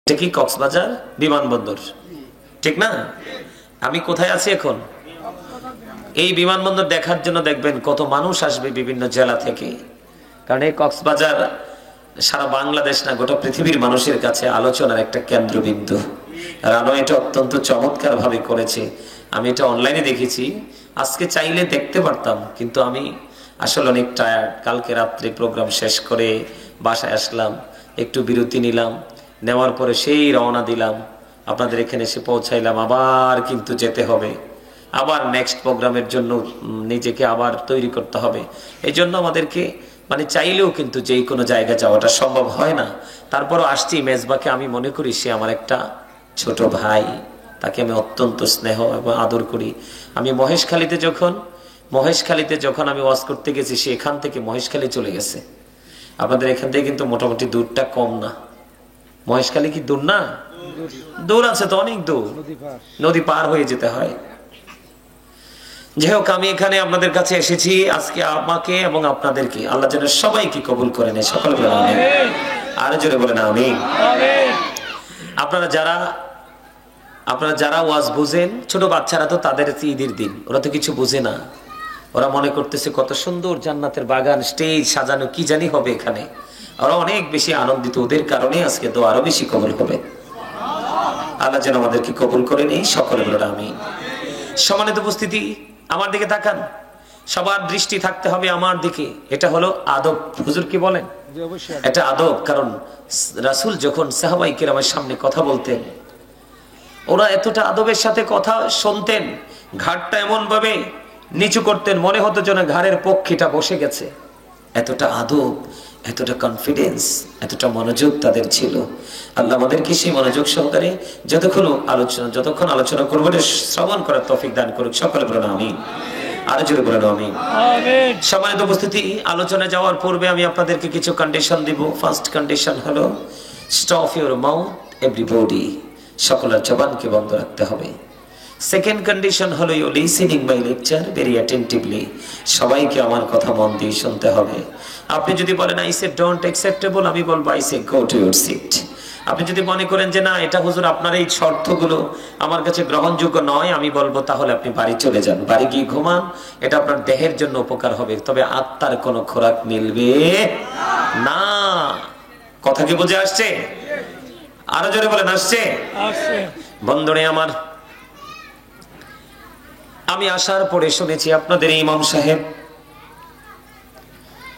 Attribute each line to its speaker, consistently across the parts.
Speaker 1: এটা কি কক্সবাজার বিমানবন্দর, ঠিক না? আমি কোথায় আছি এখন? এই বিমানবন্দর দেখার জন্য দেখবেন কত মানুষ আসবে বিভিন্ন জেলা থেকে, কারণ এই কক্সবাজার সারা বাংলাদেশ না গোটা পৃথিবীর মানুষের কাছে আলোচনার একটা কেন্দ্রবিন্দু। রানো এটা অত্যন্ত চমৎকার ভাবে করেছে। আমি এটা অনলাইনে দেখেছি, আজকে চাইলে দেখতে পারতাম, কিন্তু আমি আসলে অনেক টায়ার্ড। কালকে রাত্রে প্রোগ্রাম শেষ করে বাসায় আসলাম, একটু বিরতি নিলাম, নেওয়ার পরে সেই রওনা দিলাম, আপনাদের এখানে এসে পৌঁছাইলাম। আবার কিন্তু যেতে হবে, আবার নেক্সট প্রোগ্রামের জন্য নিজেকে আবার তৈরি করতে হবে। এই জন্য আমাদেরকে চাইলেও কিন্তু যেই কোনো জায়গা যাওয়াটা সম্ভব হয় না। তারপরও আসছি। মেজবাকে আমি মনে করি সে আমার একটা ছোট ভাই, তাকে আমি অত্যন্ত স্নেহ এবং আদর করি। আমি মহেশখালীতে যখন আমি ওয়াজ করতে গেছি, সে এখান থেকে মহেশখালী চলে গেছে। আপনাদের এখান থেকে কিন্তু মোটামুটি দূরটা কম না। মহেশখালী কি দূর না? দূর আছে তো, অনেক দূর, নদী পার হয়ে যেতে হয়। যাই হোক, আমি এখানে আপনাদের কাছে এসেছি আজকে আমাকে এবং আপনাদেরকে আল্লাহ যেন সবাইকে কবুল করে নেয়। সকলে বলেন আমিন। আরো জোরে বলেন আমিন। আপনারা যারা ওয়াজ বুঝেন, ছোট বাচ্চারা তো তাদের ঈদের দিন, ওরা তো কিছু বুঝে না। ওরা মনে করতেছে কত সুন্দর জান্নাতের বাগান, স্টেজ সাজানো, কি জানি হবে এখানে। ওরা অনেক বেশি আনন্দিত, ওদের কারণে আজকে তো আরো বেশি কবুল হবে। আল্লাহ যেন আমাদেরকে কবুল করে নেই। সকলে বলেন আমিন। সম্মানিত উপস্থিতি, আমার দিকে তাকান, সবার দৃষ্টি থাকতে হবে আমার দিকে। এটা হলো আদব। হুজুর কি বলেন? এটা আদব। কারণ রাসূল যখন সাহাবায়ে কেরামের সামনে কথা বলতেন, ওরা এতটা আদবের সাথে কথা শুনতেন, ঘাড়টা এমন ভাবে নিচু করতেন, মনে হতো যেন ঘাড়ের পক্ষীটা বসে গেছে। এতটা আদব, এতটা কনফিডেন্স, এতটা মনোযোগ তাদের ছিল। আল্লাহ আমাদেরকে সেই মনোযোগ সহকারে যতক্ষণ আলোচনা করবো শ্রবণ করার তৌফিক দান করুক। সকলে বলেন আমিন। আরো জোরে বলেন আমিন। সম্মানিত উপস্থিতি, আলোচনায় যাওয়ার পূর্বে আমি আপনাদেরকে কিছু কন্ডিশন দিব। ফার্স্ট কন্ডিশন হলো স্টপ ইউর মাউথ এভরিবডি, সকলের জবানকে বন্ধ রাখতে হবে। সেকেন্ড কন্ডিশন হলো you listening my lecture very attentively, সবাইকে আমার কথা মন দিয়ে শুনতে হবে। আপনি যদি বলেন আই সে ডোন্ট অ্যাকসেপ্টেবল, আমি বলবো I say go to your seat. আপনি যদি মনে করেন যে না এটা হুজুর আপনার এই শর্তগুলো আমার কাছে গ্রহণযোগ্য নয়, আমি বলবো তাহলে আপনি বাড়ি চলে যান, বাড়ি গিয়ে ঘুমান, এটা আপনার দেহের জন্য উপকার হবে, তবে আত্মার কোনো খোরাক মিলবে না। কথা কি বুঝে আসছে? আরো জোরে বলেন আসছে? বন্ধুরে আমার, আমি আসার পরে শুনেছি আপনাদের ইমাম সাহেব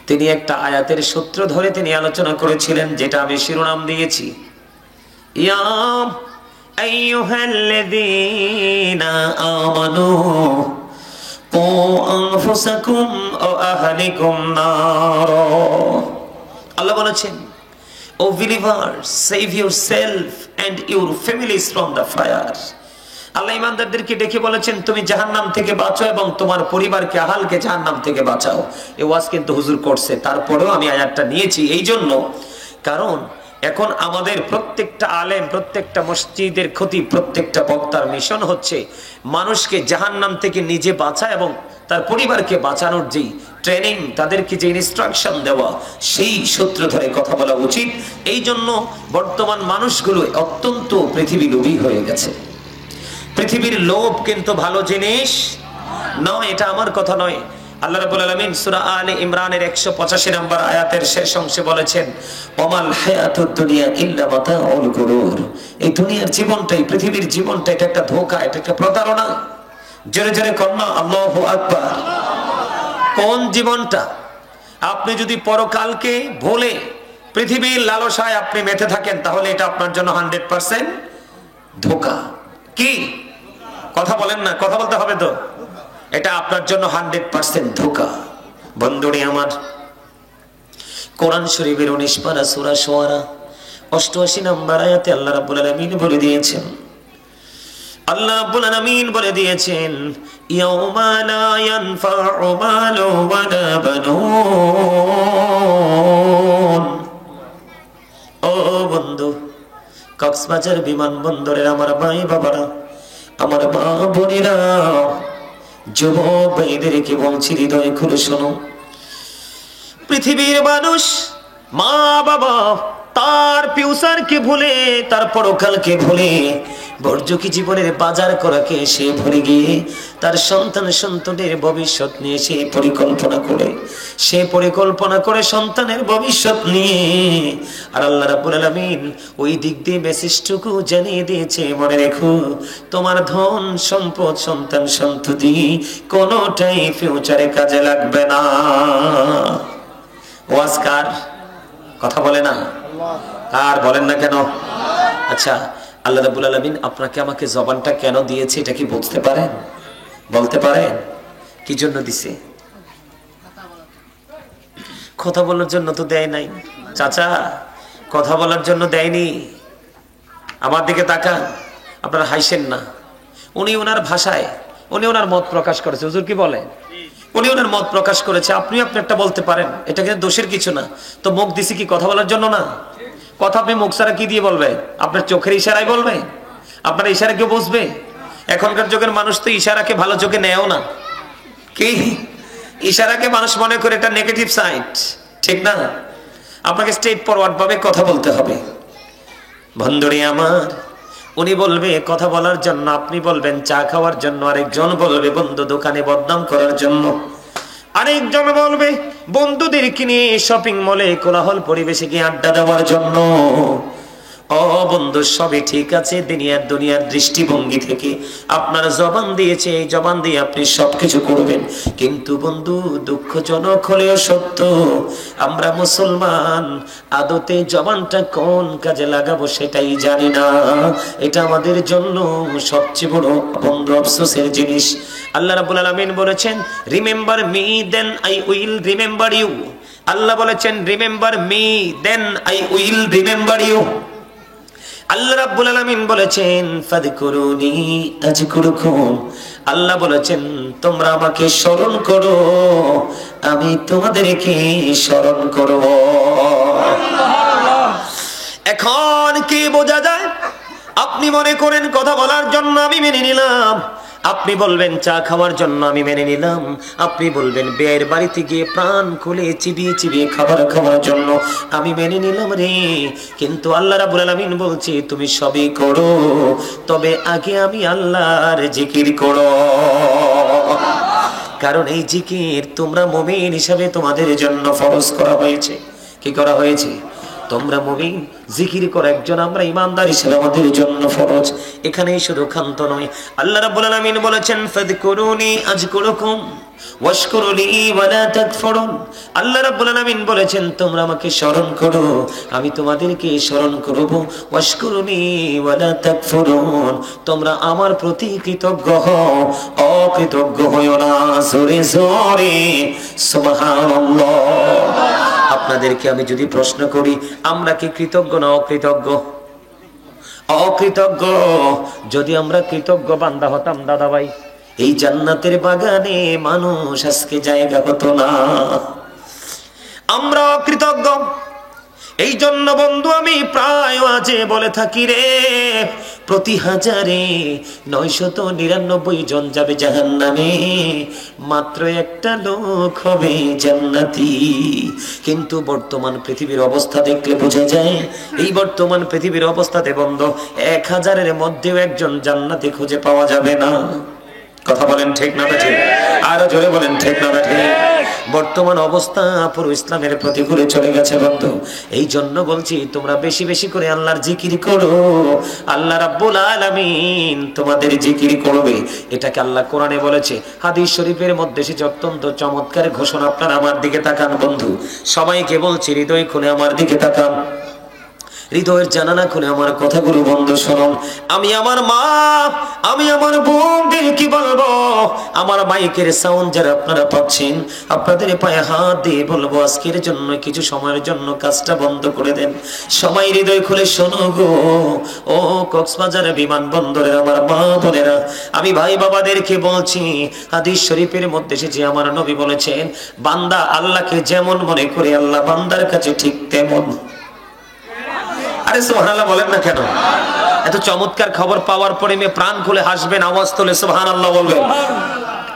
Speaker 1: তিনি একটা আয়াতের সূত্র ধরে তিনি আলোচনা করেছিলেন, যেটা আমি শিরোনাম দিয়েছি, ইয়া আইয়ুহাল্লাযীনা আমানু কু আনফুসাকুম ওয়া আহলিকুম নার। আল্লাহ বলেছেন, O believers, save yourself and your families from the fire. আল্লাহ ইমানদারদেরকে ডেকে বলেছেন তুমি জাহান্নাম থেকে বাঁচো এবং তোমার পরিবারকে, আহালকে জাহান্নাম থেকে বাঁচাও। এই ওয়াজ কিন্তু হুজুর করছে, তারপরেও আমি আয়াতটা নিয়েছি এই জন্য, কারণ এখন আমাদের প্রত্যেকটা আলেম, প্রত্যেকটা মসজিদের খতিব, প্রত্যেকটা বক্তার মিশন হচ্ছে মানুষকে জাহান্নাম থেকে নিজে বাঁচা এবং তার পরিবারকে বাঁচানোর যেই ট্রেনিং, তাদেরকে যে ইনস্ট্রাকশন দেওয়া, সেই সূত্র ধরে কথা বলা উচিত। এই জন্য বর্তমান মানুষগুলো অত্যন্ত পৃথিবী লোভী হয়ে গেছে। পৃথিবীর লোভ কিন্তু ভালো জিনিস নয়, এটা আমার কথা নয়। আল্লাহ রাব্বুল আলামিন সূরা আলে ইমরানের 185 নম্বর আয়াতের শেষ অংশে বলেছেন, ওয়ামাল হায়াতুদ দুনিয়া ইল্লা মাতাউল গুরুর। এই দুনিয়ার জীবনটাই, পৃথিবীর জীবনটা, এটা একটা ধোঁকা, এটা একটা প্রতারণা। জোরে জোরে কন্যা আল্লাহু আকবার। কোন জীবনটা? আপনি যদি পরকালকে ভুলে পৃথিবীর লালসায় আপনি মেতে থাকেন, তাহলে এটা আপনার জন্য 100% ধোঁকা। কি কথা বলেন না? কথা বলতে হবে তো। এটা আপনার জন্য 100% ধোঁকা। বন্ধুরে আমার, কোরআন শরীফের 19 পারা সূরা শুআরা 88 নম্বর আয়াতে আল্লাহ রাব্বুল আলামিন বলে দিয়েছেন, ইয়াউমা লা ইয়ানফাউ মালু ওয়ালা বানুন। ও বন্ধু, কক্সবাজার বিমানবন্দরের আমার ভাই বাবারা, আমার মা বোনেরা, যুবক ভাইদেরকে বলছি, হৃদয় খুলে শোনো। পৃথিবীর মানুষ, মা বাবা, তার ফিউচারকে ভুলে, তার পরকালকে ভুলে, বর্জকি জীবনের বাজার করাকে সে ভুলে গিয়ে তার সন্তানের ভবিষ্যৎ নিয়ে সে পরিকল্পনা করে সন্তানের ভবিষ্যৎ নিয়ে। আর আল্লাহ রাব্বুল আলামিন ওই দিক দিয়ে মেসেজটুকু জানিয়ে দিয়েছে, মনে রেখো তোমার ধন সম্পদ সন্তান সন্ততি কোনোটাই ফিউচারে কাজে লাগবে না। ওয়াজকার কথা বলে না, আর বলেন না কেন? আচ্ছা, আল্লাহ রাব্বুল আলামিন আপনাকে আমাকে জবানটা কেন দিয়েছে এটা কি বুঝতে পারেন? বলতে পারেন কি জন্য দিছে? কথা বলার জন্য তো দেয় নাই চাচা, কথা বলার জন্য দেয়নি। আমার দিকে তাকান, আপনারা হাসেন না। উনি ওনার ভাষায় উনি ওনার মত প্রকাশ করেছে। হুজুর কি বলেন? উনি ওনার মত প্রকাশ করেছে, আপনি একটা বলতে পারেন, এটা কিন্তু দোষের কিছু না। তো মুখ দিছি কি কথা বলার জন্য না? কথা আপনি মুখ ছাড়া কি দিয়ে বলবেন? আপনার চোখের ইশারায় বলবেন? আপনার ইশারা কেউ বুঝবে? এখনকার যুগের মানুষ তো ইশারাকে ভালো চোখে নেয়ও না। কি ইশারাকে মানুষ মনে করে এটা নেগেটিভ সাইড, ঠিক না? আপনাকে স্ট্রেট ফরওয়ার্ড ভাবে কথা বলতে হবে। বন্ধুরে আমার, উনি বলবে কথা বলার জন্য, আপনি বলবেন চা খাওয়ার জন্য, আরেকজন বলবে বন্ধু দোকানে বদনাম করার জন্য, আরেকজন বলবে বন্ধুদেরকে নিয়ে শপিং মলে কোলাহল পরিবেশে গিয়ে আড্ডা দেওয়ার জন্য। ও বন্ধু, সবই ঠিক আছে দুনিয়ার দৃষ্টিভঙ্গি থেকে আপনার জবান দিয়েছে, এই জবান দিয়ে আপনি সবকিছু করবেন। কিন্তু বন্ধু, দুঃখজনক হলেও সত্য, আমরা মুসলমান আদতে জবানটা কোন কাজে লাগাবো সেটাই জানি না। এটা আমাদের জন্য সবচেয়ে বড় বন্ধু আফসোসের জিনিস। আল্লাহ রাব্বুল আলামিন বলেছেন, remember me then I will remember you. আল্লাহ বলেছেন, remember me then I will remember you. আল্লাহ রাব্বুল আলামিন বলেছেন, ফাযকুরুনি আযকুরুকুম। আল্লাহ বলেছেন, তোমরা আমাকে স্মরণ করো, আমি তোমাদেরকে স্মরণ করব। এখন কি বোঝা যায়? আপনি মনে করেন কথা বলার জন্য আমি মেনে নিলাম, আপনি বলবেন চা খাওয়ার জন্য আমি মেনে নিলাম, আপনি বলবেন বিয়ের বাড়িতে গিয়ে প্রাণ খুলে চিবিয়ে চিবিয়ে খাবার খাওয়ার জন্য আমি মেনে নিলাম রে। কিন্তু আল্লাহ রাব্বুল আলামিন বলছে, তুমি সবই করো, তবে আগে আমি আল্লাহর জিকির করো। কারণ এই জিকির তোমরা মুমিন হিসাবে তোমাদের জন্য ফরজ করা হয়েছে। কি করা হয়েছে? তোমরা মুমিন, জিকির করা একজন আমরা ঈমানদার হিসেবে আমাদের জন্য ফরজ। এখানেই শুধু ক্ষান্ত নয়, আল্লাহ রাব্বুল আলামিন বলেছেন, ফাযকুরুনি আযকুরুকুম ওয়াশকুরুলি ওয়ালা তাকফুরুন। আল্লাহ রাব্বুল আলামিন বলেছেন, তোমরা আমাকে স্মরণ করো, আমি তোমাদেরকে স্মরণ করব। ওয়াশকুরুনি ওয়ালা তাকফুরুন, তোমরা আমার প্রতি কৃতজ্ঞ হও, অকৃতজ্ঞ হইও না। জোরে জোরে সুবহানাল্লাহ। আপনাদেরকে আমি যদি প্রশ্ন করি, আমরা কি কৃতজ্ঞ না অকৃতজ্ঞ? অকৃতজ্ঞ। যদি আমরা কৃতজ্ঞ বান্দা হতাম দাদা ভাই, এই জান্নাতের বাগানে মানুষ আজকে জায়গা হতো না। আমরা অকৃতজ্ঞ। এই জন্য বন্ধু আমি প্রায় আজে বলে থাকি রে, প্রতি 1000-999 জন যাবে জাহান্নামে, মাত্র একটা লোক হবে জান্নাতি। কিন্তু বর্তমান পৃথিবীর অবস্থা দেখলে বোঝা যায়, এই বর্তমান পৃথিবীর অবস্থাতে বন্ধু 1000-এর মধ্যেও একজন জান্নাতি খুঁজে পাওয়া যাবে না। কথা বলেন ঠিক না ঠিক? আরো জোরে বলেন ঠিক না ঠিক? বর্তমান অবস্থা পুরো ইসলামের প্রতিকূলে চলে গেছে বন্ধু। এই জন্য বলছি, তোমরা বেশি বেশি করে আল্লাহর জিকির করো, আল্লাহ রাব্বুল আলামিন তোমাদের জিকির করবে। এটাকে আল্লাহ কোরআনে বলেছে, হাদিস শরীফের মধ্যে এসেছে অত্যন্ত চমৎকার ঘোষণা। আপনারা আমার দিকে তাকান বন্ধু, সবাইকে বলছি, হৃদয় খুলে আমার দিকে তাকান, হৃদয়ের জানালা খুলে আমার কথাগুলো বন্ধ শুনুন। আমি আমার মা, আমি আমার বোনদের কি বলবো, আমার মাইকের সাউন্ড যারা আপনারা পাচ্ছেন, আপনাদের পায়ে হাত দিয়ে বলবো, আজকের জন্য কিছু সময়ের জন্য কাজটা বন্ধ করে দেন। সবাই হৃদয় খুলে শোনো গো। ও কক্সবাজার বিমানবন্দরের আমার মা বোনেরা, আমি ভাই বাবাদেরকে বলছি, হাদিস শরীফের মধ্যে এসেছে, আমার নবী বলেছেন, বান্দা আল্লাহকে যেমন মনে করে আল্লাহ বান্দার কাছে ঠিক তেমন। আরে সুবহানাল্লাহ বলেন না কেন? এত চমৎকার খবর পাওয়ার পরে মেয়ে প্রাণ খুলে হাসবেন, আওয়াজ তোলে সুবহানাল্লাহ বলবেন।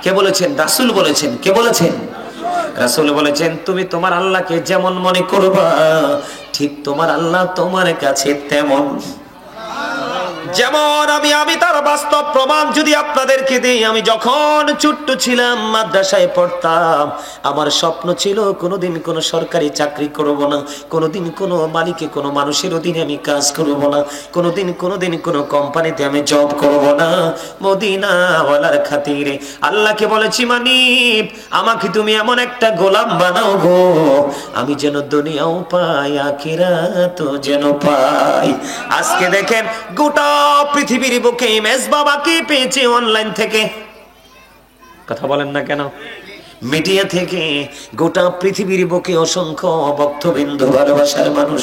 Speaker 1: কে বলেছেন? রাসূল বলেছেন। কে বলেছেন? রাসূল বলেছেন, তুমি তোমার আল্লাহকে যেমন মনে করবা ঠিক তোমার আল্লাহ তোমার কাছে তেমন। যেমন আমি তার বাস্তব প্রমাণ যদি আপনাদেরকে দিই, আমি যখন ছোট্ট ছিলাম মাদ্রাসায় পড়তাম, আমার স্বপ্ন ছিল কোনোদিন কোনো সরকারি চাকরি করব না, কোনোদিন কোনো মালিকে কোনো মানুষের অধীনে আমি কাজ করব না, কোনোদিন কোনো কোম্পানিতে আমি জব করব না। মদিনাওয়ালার খাতিরে আল্লাহকে বলেছি, মানিব আমাকে তুমি এমন একটা গোলাম বানাও গো, আমি যেন দুনিয়াও পাই আখিরাতও যেন পাই। আজকে দেখেন গোটা পৃথিবীর বুকে মেজবাবাকে পেয়েছে অনলাইন থেকে, কথা বলেন না কেন, মিডিয়া থেকে, গোটা পৃথিবীর বুকে অসংখ্য ভক্তবৃন্দ, ভালোবাসার মানুষ।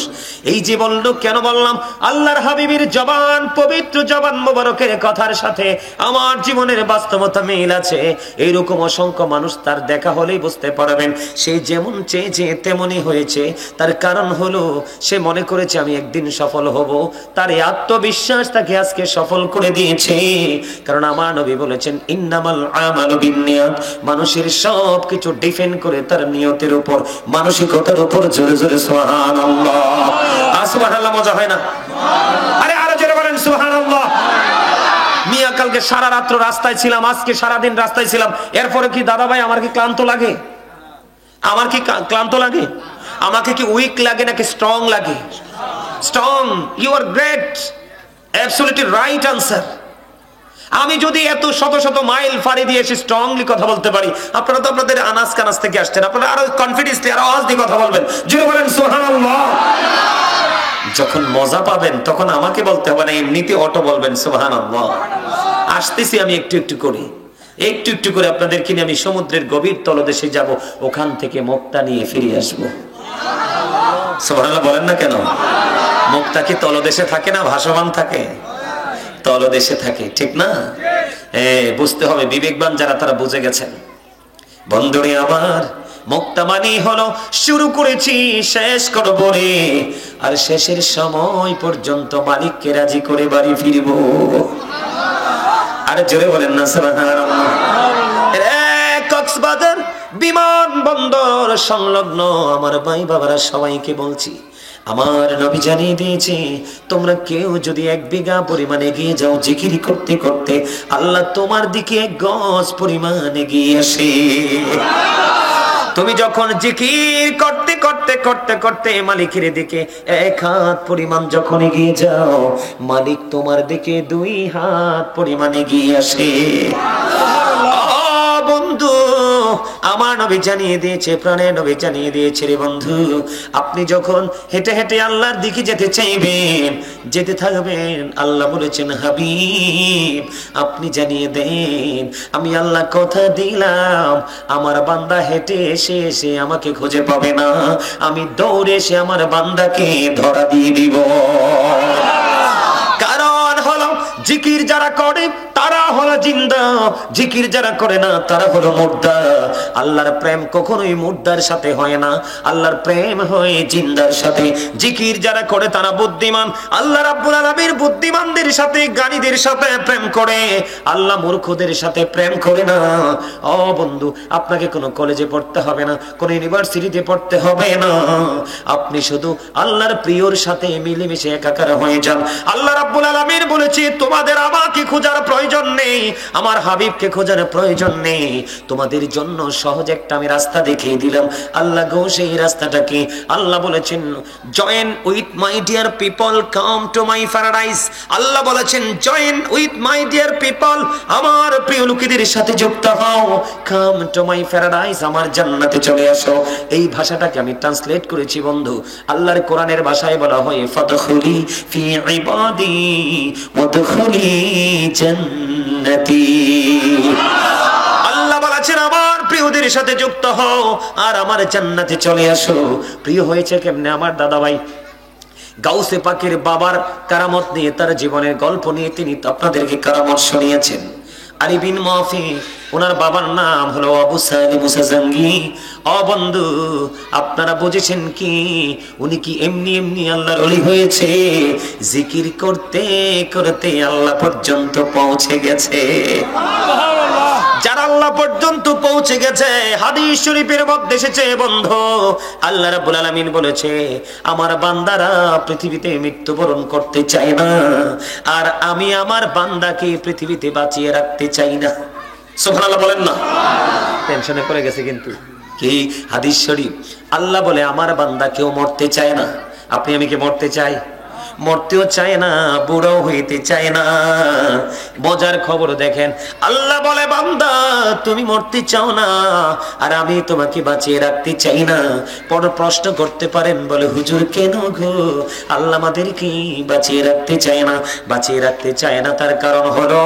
Speaker 1: এই যে বললো, কেন বললাম, আল্লাহর হাবিবের জবান, পবিত্র জবান মোবারকের কথার সাথে আমার জীবনের বাস্তবতা মিল আছে। এইরকম অসংখ্য মানুষ তার দেখা হলেই বুঝতে পারবেন সে যেমন চেয়েছে তেমনই হয়েছে। তার কারণ হলো সে মনে করেছে আমি একদিন সফল হব, তার এই আত্মবিশ্বাস তাকে আজকে সফল করে দিয়েছে। কারণ আমার নবী বলেছেন, ইন্নামাল আমালু বিন্নিয়াত, মানুষের সব কিছু ডিপেন্ড করে তার নিয়তের উপর, মানসিকতার উপর। জোরে জোরে সুবহানাল্লাহ। সুবহানাল্লাহ মজা হয় না? আরে আরো জোরে বলেন সুবহানাল্লাহ। মিয়া কালকে সারা রাত্র রাস্তায় ছিলাম, আজকে সারা দিন রাস্তায় ছিলাম, এরপরে কি দাদা ভাই আমার কি ক্লান্ত লাগে? আমার কি ক্লান্ত লাগে? আমাকে কি উইক লাগে নাকি স্ট্রং লাগে? Strong. You are great, absolutely right answer. আমি যদি এত শত শত মাইল ফাড়ি দিয়ে এসে স্ট্রংলি কথা বলতে পারি, আপনারা তো আপনাদের আনাজ কানাজ থেকে আসছেন, আপনারা আরো কনফিডেন্সলি আরো আওয়াজ দিয়ে কথা বলবেন। জোরে বলেন সুবহানাল্লাহ। যখন মজা পাবেন তখন আমাকে বলতে হবে না, এমনিতে অটো বলবেন সুবহানাল্লাহ। আসতেছি আমি একটু একটু করে আপনাদেরকে নিয়ে আমি সমুদ্রের গভীর তলদেশে যাব, ওখান থেকে মুক্তা নিয়ে ফিরে আসবো। সুবহানাল্লাহ বলেন না কেন? মুক্তা কি তলদেশে থাকে না ভাসমান থাকে? তলদেশে থাকে, ঠিক না? বুঝতে হবে, বিবেকবান যারা তারা বুঝে গেছেন। বন্ধুরে আমার, মুক্তা মানে হলো শুরু করেছি শেষ করব রে, আর শেষের সময় পর্যন্ত মালিককে রাজি করে বাড়ি ফিরবো। আরে জোরে বলেন না সুবহানাল্লাহ। কক্সবাজার বিমানবন্দর সংলগ্ন আমার ভাই বাবারা সবাইকে বলছি, আমার নবী জানিয়ে দিয়েছে, তোমরা কেউ যদি 1 বিঘা পরিমাণে এগিয়ে যাও জিকির করতে করতে, আল্লাহ তোমার দিকে 1 গজ পরিমাণ এগিয়ে আসে। তুমি যখন জিকির করতে করতে করতে করতে মালিকের দিকে 1 হাত পরিমাণ যখন এগিয়ে যাও, মালিক তোমার দিকে 2 হাত পরিমাণ এগিয়ে আসে। বন্ধু, আমার নবী জানিয়ে দিয়েছে, প্রাণের নবী জানিয়ে দিয়েছে রে বন্ধু, আপনি যখন হেঁটে হেঁটে আল্লাহর দিকে যেতে চাইবেন, যেতে থাকবেন, আল্লাহ বলেছেন হাবিব আপনি জানিয়ে দেন, আমি আল্লাহ কথা দিলাম, আমার বান্দা হেঁটে এসে এসে আমাকে খুঁজে পাবে না, আমি দৌড়ে এসে আমার বান্দাকে ধরা দিয়ে দিব। কারণ হলো জিকির যারা করে তারা হলো জিন্দা, জিকির যারা করে না তারা হলো মুর্দা। আল্লাহর প্রেম কখনোই মুর্দার সাথে হয় না, আল্লাহর প্রেম হয় জিন্দার সাথে। জিকির যারা করে তারা বুদ্ধিমান, আল্লাহ রাব্বুল আলামিন বুদ্ধিমানদের সাথে জ্ঞানীদের সাথে প্রেম করে, আল্লাহ মূর্খদের সাথে প্রেম করে না। ও বন্ধু, আপনাকে কোনো কলেজে পড়তে হবে না, কোনো ইউনিভার্সিটিতে পড়তে হবে না, আপনি শুধু আল্লাহর প্রিয়র সাথে মিলেমিশে একাকার হয়ে যান। আল্লাহ রাব্বুল আলামিন বলেছে, তোমাদের আমাকে খোঁজার প্রয়োজন নেই, আমার হাবিবকে খোঁজার প্রয়োজন নেই, তোমাদের জন্য সহজ একটা আমি রাস্তা দেখিয়ে দিলাম। আল্লাহ গো সেই রাস্তাটা কি? আল্লাহ বলেছেন, join with my dear people, come to my paradise. আল্লাহ বলেছেন, join with my dear people, আমার প্রিয় লোকেদের সাথে যুক্ত হও, কাম টু মাই প্যারাডাইস, আমার জান্নাতে চলে আসো। এই ভাষাটাকে আমি ট্রান্সলেট করেছি বন্ধু, আল্লাহর কোরআনের ভাষায় বলা হয় ফাদখুলি ফি ইবাদি ওয়াদখুলি জান্নাতি। আল্লাহ বলেছেন, আমার প্রিয়দের সাথে যুক্ত হও আর আমার জান্নাতে চলে আসো। প্রিয় হয়েছে কেমনে? আমার দাদা ভাই গাউসে পাকের বাবার কারামত নিয়ে, তার জীবনের গল্প নিয়ে তিনি আপনাদেরকে কারামত শুনিয়েছেন। আলী বিন মাফি, ওনার বাবার নাম হলো আবু সালিম মুসাজাঙ্গি। ও বন্ধু, আপনারা বুঝেছেন কি উনি কি এমনি এমনি আল্লাহর ওলি হয়েছে? জিকির করতে করতে আল্লাহ পর্যন্ত পৌঁছে গেছে। যারা আর আল্লাহ পর্যন্ত পৌঁছে গেছে। হাদিস শরীফের মধ্যে এসেছে বন্ধু, আল্লাহ রাব্বুল আলামিন বলেছে আমার বান্দারা পৃথিবীতে মৃত্যুবরণ করতে চায় না, আর আমি আমার বান্দাকে পৃথিবীতে বাঁচিয়ে রাখতে চাই না। সুবহানাল্লাহ বলেন না? টেনশনে পড়ে গেছে কিন্তু কি হাদিস শরীফ। আল্লাহ বলে আমার বান্দা কেউ মরতে চায় না। আপনি আমি কি মরতে চাই? মরতেও চায় না, বুড়ো হইতে চায় না। মজার খবর দেখেন, আল্লাহ বলে বান্দা তুমি মরতে চাও না, আর আমি তোমাকে বাঁচিয়ে রাখতে চাই না। পর প্রশ্ন করতে পারেন, বলে হুজুর কেন গো আল্লাহ আমাদেরকে বাঁচিয়ে রাখতে চায় না? বাঁচিয়ে রাখতে চায় না তার কারণ হলো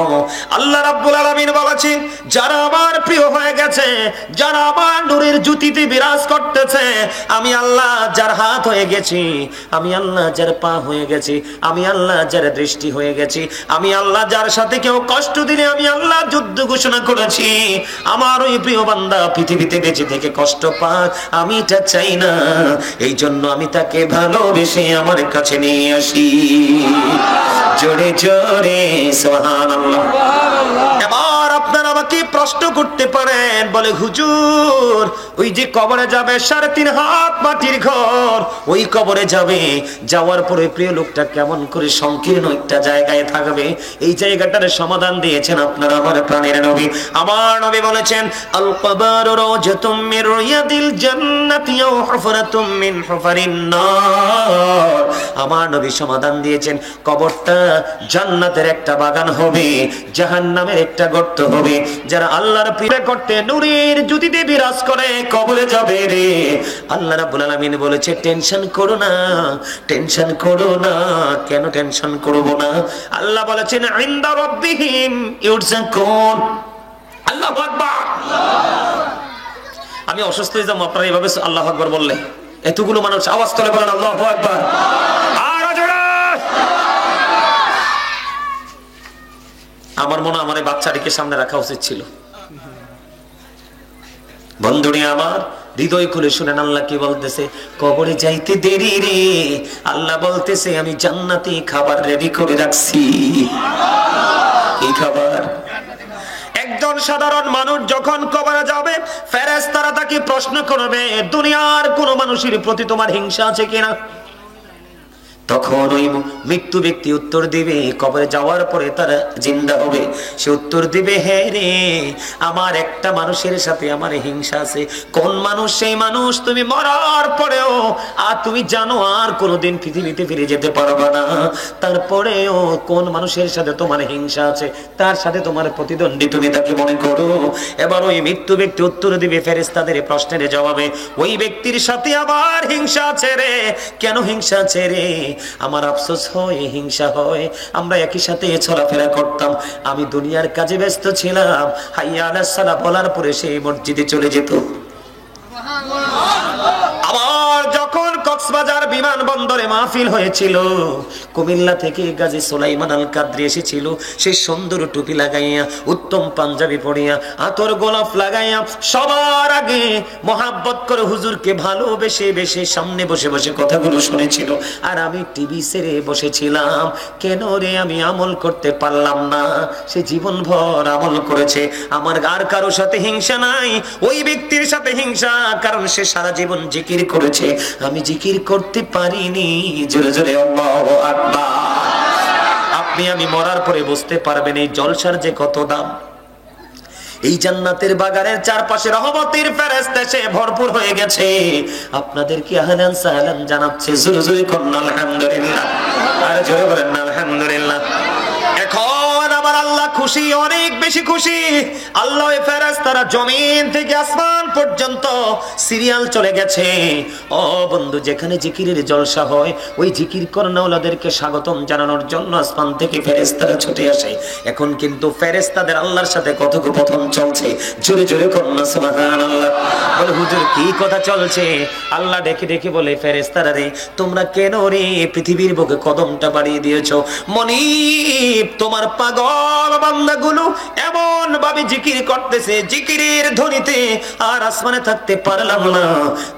Speaker 1: আল্লাহ রাব্বুল আলামিন বলেছেন যারা আমার প্রিয় হয়ে গেছে, যারা আমার নূরের জ্যোতিতে বিরাজ করতেছে, আমি আল্লাহ যার হাত হয়ে গেছি, আমি আল্লাহ যার পা হয়ে গেছি, আমি আল্লাহ যার দৃষ্টি হয়ে গেছি, আমি আল্লাহ যার সাথে কেউ কষ্ট দিলে আমি আল্লাহ যুদ্ধ ঘোষণা করেছি। আমার ওই প্রিয় বান্দা পৃথিবীতে বেঁচে থেকে কষ্ট পাক, আমি এটা চাই না। এই জন্য আমি তাকে ভালোবেসে আমার কাছে নিয়ে আসি। জোরে জোরে সুবহানাল্লাহ। এবার আপনারা আমাকে প্রশ্ন করতে পারেন, বলে হুজুর ওই যে কবরে যাবে 3.5 হাত মাটির ঘর, ওই কবরে যাবে, যাওয়ার পরে প্রিয় লোকটা কেমন করে সংকীর্ণ একটা জায়গায় থাকবে, এই জায়গাটার সমাধান দিয়েছেন আপনার আমার প্রাণের নবী। আমার নবী বলেছেন আল কবরু রাওজাতুম মির রিয়াদিল জান্নাতি আও হুফরাতুম মিন হুফারিন নার। আমার নবী সমাধান দিয়েছেন কবরটা জান্নাতের একটা বাগান হবে, জাহান্নামের একটা গর্ত হবে। যারা আল্লাহর প্রিয় করতে নূরের জ্যোতিতে বিরাজ করে কবরে যাবে রে, আল্লাহ রাব্বুল আলামিন বলেছে টেনশন করো না, টেনশন করো না। কেন টেনশন করব না? আল্লাহ বলেছেন ইনদা রাব্বিহিম ইউরজাকুন। আল্লাহু আকবার। আমি অসুস্থ হয়ে যাবো আপনারা এইভাবে আল্লাহু আকবার বললে, এতগুলো মানুষ আওয়াজ তুলে বলেন আল্লাহু আকবার। আমার মনে হয় আমার এই বাচ্চাটিকে সামনে রাখা উচিত ছিল। বন্ধুরে আমার হৃদয় খুলে শুনেন আল্লাহ কি বলতেছে, কবরে যাইতে দেরি রে, আল্লাহ বলতেছে আমি জান্নাতি খাবার রেডি করে রাখছি। কি খাবার? একজন সাধারণ মানুষ যখন কবরে যাবে, ফেরেশতারা তাকে প্রশ্ন করবে দুনিয়ার কোন মানুষের প্রতি তোমার হিংসা আছে কিনা? তখন ওই মৃত্যু ব্যক্তি উত্তর দিবে, কবরে যাওয়ার পরে তারা জিন্দা হবে, সে উত্তর দিবে হ্যাঁ রে, আমার একটা মানুষের সাথে আমার হিংসা আছে। কোন মানুষ? সেই মানুষ তুমি মরার পরেও আর তুমি জানো আর কোনোদিন পৃথিবীতে ফিরে যেতে পারবে না, তারপরেও কোন মানুষের সাথে তোমার হিংসা আছে, তার সাথে তোমার প্রতিদ্বন্দ্বী তুমি তাকে মনে করো। এবার ওই মৃত্যু ব্যক্তি উত্তর দিবে ফেরেশতাদের প্রশ্নের জবাবে, ওই ব্যক্তির সাথে আবার হিংসা আছে রে। কেন হিংসা আছে রে? আমার আফসোস হয়, হিংসা হয়, আমরা একই সাথে চলাফেরা করতাম, আমি দুনিয়ার কাজে ব্যস্ত ছিলাম, হাইয়া আলাস সালাহ বলার পরে সেই মসজিদে চলে যেত। আবার যখন কক্সবাজার বিমানবন্দরে মাহফিল হয়েছিল, কুমিল্লা থেকে গাজী সুলাইমান আল কাদরি এসেছিল, সেই সুন্দর টুপি লাগাইয়া, উত্তম পাঞ্জাবি পরিয়া, আতর গোলাপ লাগাইয়া সবার আগে মহাব্বত করে হুজুরকে ভালোবেসে বেশে সামনে বসে বসে কথাগুলো শুনেছিল, আর আমি টিভি ছেড়ে বসেছিলাম। কেন রে? আমি আমল করতে পারলাম না। সে জীবন ভর আমল করেছে, আমার আর কারো সাথে হিংসা নাই, ওই ব্যক্তির সাথে হিংসা, কারণ সে সারা জীবন জিকির করেছে, আমি জিকির করতে পারিনি। জোরে জোরে আল্লাহু আকবার। আপনি আমি মরার পরে বুঝতে পারবেন এই জলসার যে কত দাম। এই জান্নাতের বাগানের চারপাশে রহমতের ফেরেশতা এসে ভরপুর হয়ে গেছে, আপনাদেরকে আহলান সাহলান জানাচ্ছে। জোরে জোরে করুন আলহামদুলিল্লাহ, আর জোরে বলেন আলহামদুলিল্লাহ। এখন আমার আল্লাহ খুশি, অনেক বেশি খুশি। আল্লাহ ফেরেশতারা জমিন থেকে আসমান পর্যন্ত সিরিয়াল চলে গেছে। ও বন্ধু, যেখানে জিকিরের জলসা হয়, ওই জিকির করনাওয়ালাদেরকে স্বাগতম জানানোর জন্য আসমান থেকে ফেরেশতারা ছুটে আসে। এখন কিন্তু ফেরেশতাদের আল্লাহর সাথে কথোপকথন চলছে। জোরে জোরে করুন সুবহানাল্লাহ। বলে হুজুর কি কথা চলছে? আল্লাহ ডেকে ডেকে বলে ফেরেশতারা রে, তোমরা কেন রে পৃথিবীর বুকে কদমটা বাড়িয়ে দিয়েছো? মনিব তোমার পাগল বলো বান্দাগুলো এমন ভাবে জিকির করতেছে, জিকিরের ধ্বনিতে আর আসমানে থাকতে পারলাম না।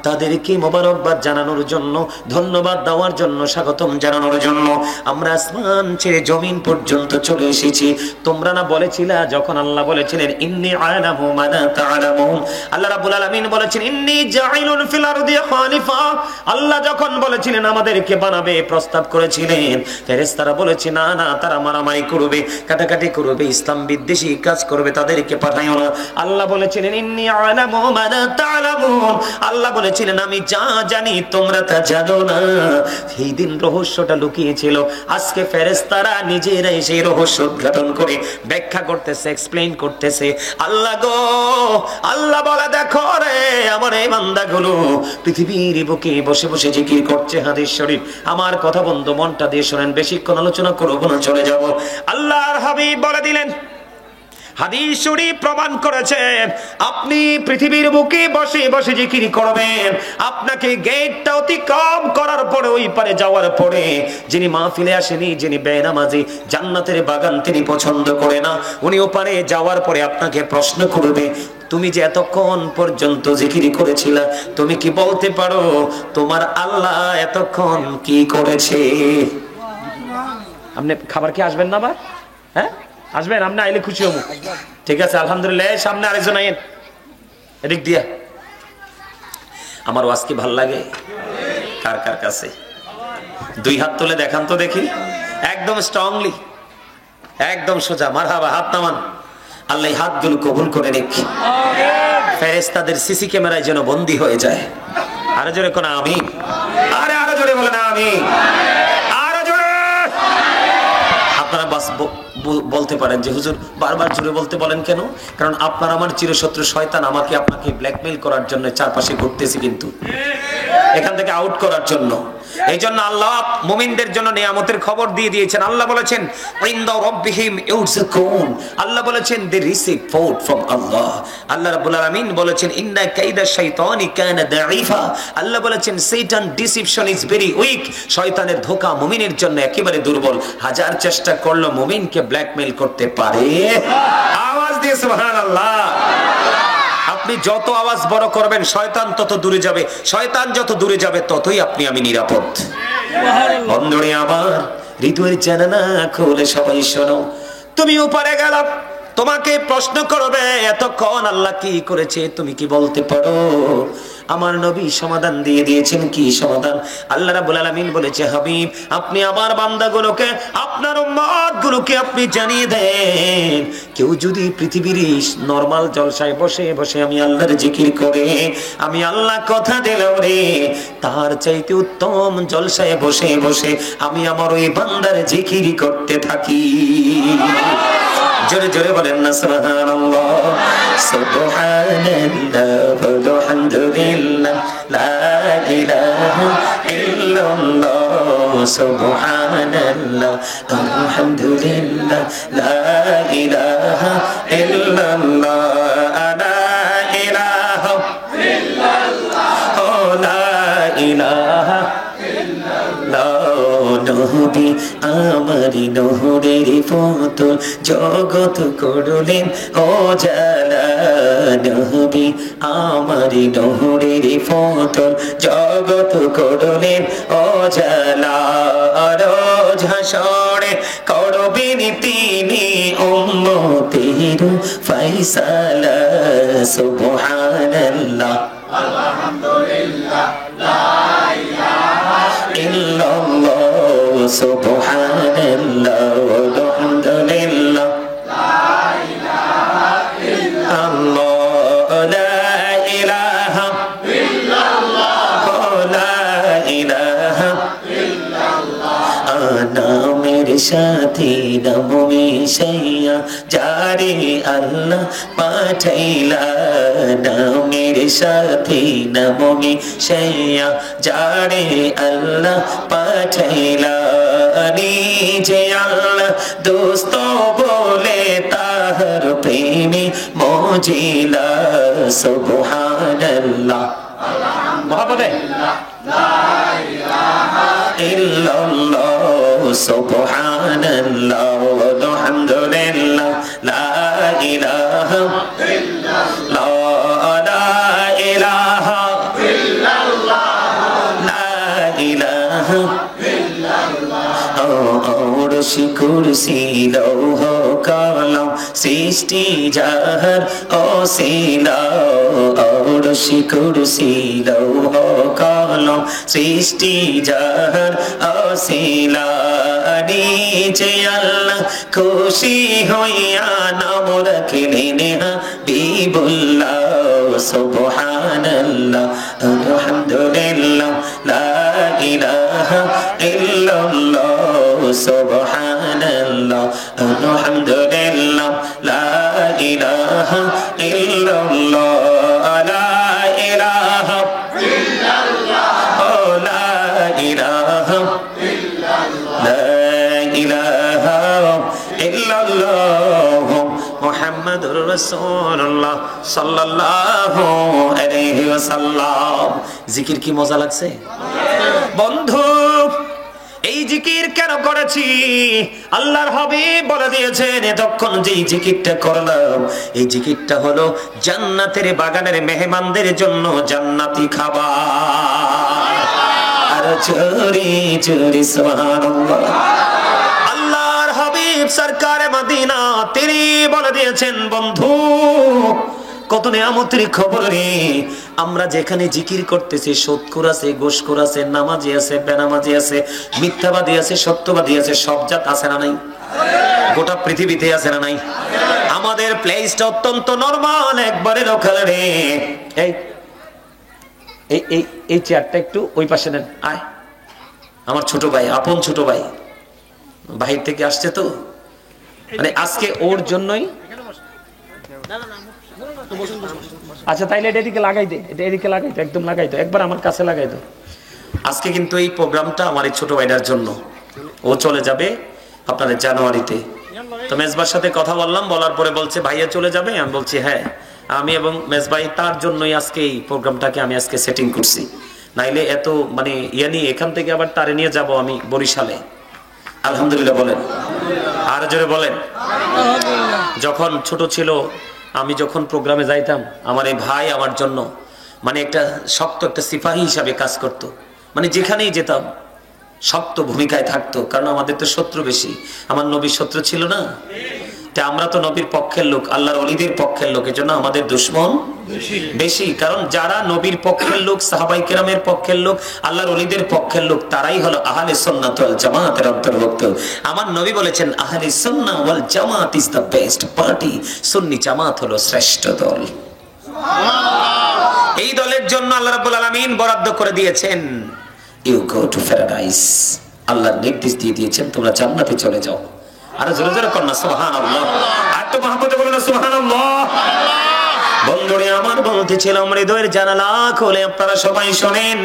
Speaker 1: তাদেরকে মোবারকবাদ জানানোর জন্য, ধন্যবাদ দেওয়ার জন্য, স্বাগতম জানানোর জন্য আমরা আসমান ছেড়ে জমিন পর্যন্ত চলে এসেছি। তোমরা না বলেছিলা যখন আল্লাহ বলেছিলেন ইন্নী আ'লামু মা লা তা'লামুন, আল্লাহ রাব্বুল আলামিন বলেছেন ইন্নী জাইলুন ফিল আরদি খলিফা। আল্লাহ যখন বলেছিলেন আমাদেরকে বানাবে, প্রস্তাব করেছিলেন, ফেরেশতারা বলেছে না না, তারা মারামারি করবে, কাটাকাটি করবে, ইসলাম বিদ্বেষী কাজ করবে, তাদেরকে পাঠাইও না। আল্লাহ বলেছিলেন ইন্নী আ'লামু মা লা তা'লামুন, আল্লাহ বলেছিলেন আমি যা জানি তোমরা তা জানো না। সেই দিন রহস্যটা লুকিয়েছিল, আজকে ফেরেশতারা নিজেরাই সেই রহস্য উদ্ঘাটন করে ব্যাখ্যা করতেছে, এক্সপ্লেইন করতেছে। আল্লাহ গো, আল্লাহ বলে দেখো রে আমার এই বান্দাগুলো পৃথিবীর বুকে বসে বসে জিকির করছে। হাদিস শরীফ, আমার কথা বন্ধু মনটা দিয়ে শোনেন, বেশিক্ষণ আলোচনা করব না, চলে যাব। আল্লাহর হাবিব বলে দিলেন, হাদিস শরীফ প্রমাণ করেছে আপনি পৃথিবীর বুকে বসে বসে জিকির করবেন, আপনাকে গেটটা অতিক্রম করার পরে, ওই পারে যাওয়ার পরে যিনি মাহফিলে আসেনি, যিনি বেনামাজি, জান্নাতের বাগান তিনি পছন্দ করে না, উনি ওপারে যাওয়ার পরে আপনাকে প্রশ্ন করবে তুমি যে এতক্ষণ পর্যন্ত জিকির করেছিলা, তুমি কি বলতে পারো তোমার আল্লাহ এতক্ষণ কি করেছে? আপনি খাবার কি আসবেন না আবার? হ্যাঁ আসবেন, আপনি আইলে খুশি হবো। ঠিক আছে আলহামদুলিল্লাহ। সামনে আরেকজন আইন, এদিক দিয়া। আমার ওয়াজ কি ভাল লাগে? কার কার কাছে? দুই হাত তুলে দেখান তো দেখি, একদম স্ট্রংলি, একদম সোজা। মারহাবা, হাত নামান। আল্লাহ হাতগুলো কবুল করে নিক, ফেরেশতাদের সিসি ক্যামেরায় যেন বন্দী হয়ে যায়। আরো জোরে কোন আমিন। আরে আরো জোরে বলেন আমিন, আরো জোরে। আপনারা বাস বলতে পারেন যে হুজুর বারবার জোরে বলতে বলেন কেন? কারণ আপনার আমার চিরশত্রু শয়তান আমাকে আপনাকে ব্ল্যাকমেইল করার জন্য চারপাশে ঘুরতেছে, কিন্তু এখান থেকে আউট করার জন্য। এই জন্য আল্লাহ মুমিনদের জন্য নিয়ামতের খবর দিয়ে দিয়েছেন। আল্লাহ বলেছেন ইনদা রাব্বিহিম ইউরযাকুন, আল্লাহ বলেছেন দে রিসিভ ফুড ফ্রম আল্লাহ। আল্লাহ রাব্বুল আলামিন বলেছেন ইন্না কাইদা শাইতানি কানা দাঈফা, আল্লাহ বলেছেন শয়তান ডিসিপশন ইজ ভেরি উইক, শয়তানের ধোঁকা মুমিনের জন্য একেবারে দুর্বল। হাজার চেষ্টা করলো মুমিনকে ব্ল্যাকমেইল করতে পারে। আওয়াজ দিয়ে সুবহানাল্লাহ। আপনি যত আওয়াজ বড় করবেন শয়তান তত দূরে যাবে, শয়তান যত দূরে যাবে ততই আপনি আমি নিরাপদ। বন্ধুরে আমার, হৃদয়ের জানালা খুলে সবাই শোনো। তুমি উপরে গেল, তোমাকে প্রশ্ন করবে এতক্ষণ আল্লাহ কি করেছে, তুমি কি বলতে পারো? আমার নবী সমাধান দিয়ে দিয়েছেন। কি সমাধান? আল্লাহ রাব্বুল আলামিন বলেছে হাবিব আপনি আমার বান্দাগুলোকে, আপনার উম্মতগুলোকে আপনি জানিয়ে দেন, কেউ যদি পৃথিবীর নরমাল জলসায় বসে বসে আমি আল্লাহর জিকির করে, আমি আল্লাহ কথা দিলাম রে, তার চাইতে উত্তম জলসায় বসে বসে আমি আমার ওই বান্দার জিকির করতে থাকি। জোরে জোরে বলেন না সুবহানাল্লাহ। সুবহানাল্লাহ আলহামদুলিল্লাহ লা ইলাহা ইল্লাল্লাহ, সুবহানাল্লাহ আলহামদুলিল্লাহ লা ইলাহা ইল্লাল্লাহ, লা ইলাহা ইল্লাল্লাহ, লা ইলাহা নবী আমার নহরের পুতুল জগৎ করলেন ও জালা, নবী আমার নহরের পুতুল জগৎ করলেন ও জালা, রোজ হাসরে করবেন তিনি উম্মতের ফয়সালা। সুবহানাল্লাহ আলহামদুলিল্লাহ লা ইলাহা ইল্লাল্লাহ, সুবহানাল্লাহ আলহামদুলিল্লাহ লা ইলাহা ইল্লাল্লাহ, লা ইলাহা ইল্লাল্লাহ, লা ইলাহা ইল্লাল্লাহ। নামের সাথে নাম মিশাইয়া যারে আল্লাহ পাঠাইলা, নামের সাথে নাম মিশাইয়া যারে আল্লাহ পাঠাইলা, নিজে আল্লাহ দোস্ত বলে তাহার প্রেমে মজিলা। সুবহানাল্লাহ আলহামদুলিল্লাহ লা ইলাহা ইল্লাল্লাহ, সুবহানাল্লাহ আলহামদুলিল্লাহ কুরসি লৌহ কলম সৃষ্টি যাহার অসিলা আরশি কুরসি লৌহ কলম সৃষ্টি যাহার অসিলা নিচে আল্লাহ খুশি হইয়া নাম রাখলেন হাবিবুল্লাহ সুবহানাল্লাহ আলহামদুলিল্লাহ লা ইলাহা ইল্লাল্লাহ সুবহানাল্লাহ আলহামদুলিল্লাহ লা ইলাহা ইল্লাল্লাহ লা ইলাহা ইল্লাল্লাহ লা ইলাহা ইল্লাল্লাহ মুহাম্মাদুর রাসূলুল্লাহ সাল্লাল্লাহু আলাইহি ওয়াসাল্লাম। জিকির কি মজা লাগছে বন্ধু? এই জিকির কেন করেছি? আল্লাহর হাবিব বলে দিয়েছেন এতক্ষণ যে জিকিরটা করলাম এই জিকিরটা হলো জান্নাতের বাগানের মেহমানদের জন্য জান্নাতি খাবার। আর চোরি চোরি সুবহানাল্লাহ। আল্লাহর হাবিব সরকারে মদিনা তিনি বলে দিয়েছেন বন্ধু কত নিয়ামতের খবর রে। আমরা যেখানে জিকির করতেছি সুদখোর আছে, ঘুষখোর আছে, নামাজি আছে, বেনামাজি আছে, মিথ্যাবাদী আছে, সত্যবাদী আছে, সব জাত আছে না নাই? গোটা পৃথিবীতে আছে না নাই? আমাদের প্লেসটা অত্যন্ত নরমাল, একবারে লোকাল রে। এই এই এই এই চেয়ারটা একটু ওই পাশে নেন। আয় আমার ছোট ভাই, আপন ছোট ভাই, বাহির থেকে আসছে তো, মানে আজকে ওর জন্যই। আচ্ছা তাইলে এটা এদিকে লাগাই দে, এটা এদিকে লাগাই দে, একদম লাগাই দো, একবার আমার কাছে লাগাই দো। আজকে কিন্তু এই প্রোগ্রামটা আমার এই ছোট ভাইটার জন্য। ও চলে যাবে আপনাদের জানুয়ারিতে। তো মেজবার সাথে কথা বললাম, বলার পরে বলছে ভাইয়া চলে যাবে। আমি বলছি হ্যাঁ, আমি এবং মেজবাই তার জন্যই আজকে এই প্রোগ্রামটাকে আমি আজকে সেটিং করছি। নাইলে এত মানে ইয়ানি এখান থেকে আবার তারে নিয়ে যাব আমি বরিশালে। আলহামদুলিল্লাহ বলেন, আর জোরে বলেন। যখন ছোট ছিল আমি যখন প্রোগ্রামে যাইতাম আমার এই ভাই আমার জন্য মানে একটা শক্ত একটা সিপাহী হিসাবে কাজ করত। মানে যেখানেই যেতাম শক্ত ভূমিকায় থাকতো, কারণ আমাদের তো শত্রু বেশি। আমার নবীর শত্রু ছিল না, আমরা তো নবীর পক্ষের লোক, আল্লাহর ওলিদের পক্ষের লোক, এজন্য আমাদের দুশমন বেশি। কারণ যারা নবীর পক্ষের লোক, সাহাবায়ে কেরামের পক্ষের লোক, আল্লাহর ওলিদের পক্ষের লোক, তারাই হলো আহলে সুন্নাত ওয়াল জামাতের অন্তর্ভুক্ত। আমার নবী বলেছেন আহলে সুন্নাহ ওয়াল জামাত ইজ দ্য বেস্ট পার্টি। সুন্নি জামাত হলো শ্রেষ্ঠ দল। এই দলের জন্য আল্লাহ রাব্বুল আলামিন বরাদ্দ করে দিয়েছেন ইউ গো টু প্যারাডাইস। আল্লাহ নির্দেশ দিয়ে দিয়েছেন তোমরা জান্নাতে চলে যাও। আর জোরে জোরে কর না সুবহানাল্লাহ, আর তো মহব্বতে বলো না সুবহানাল্লাহ। বন্ধুরে আমার বলতেছিলাম হৃদয়ের জানালা খুলে আপনারা সবাই শোনেন।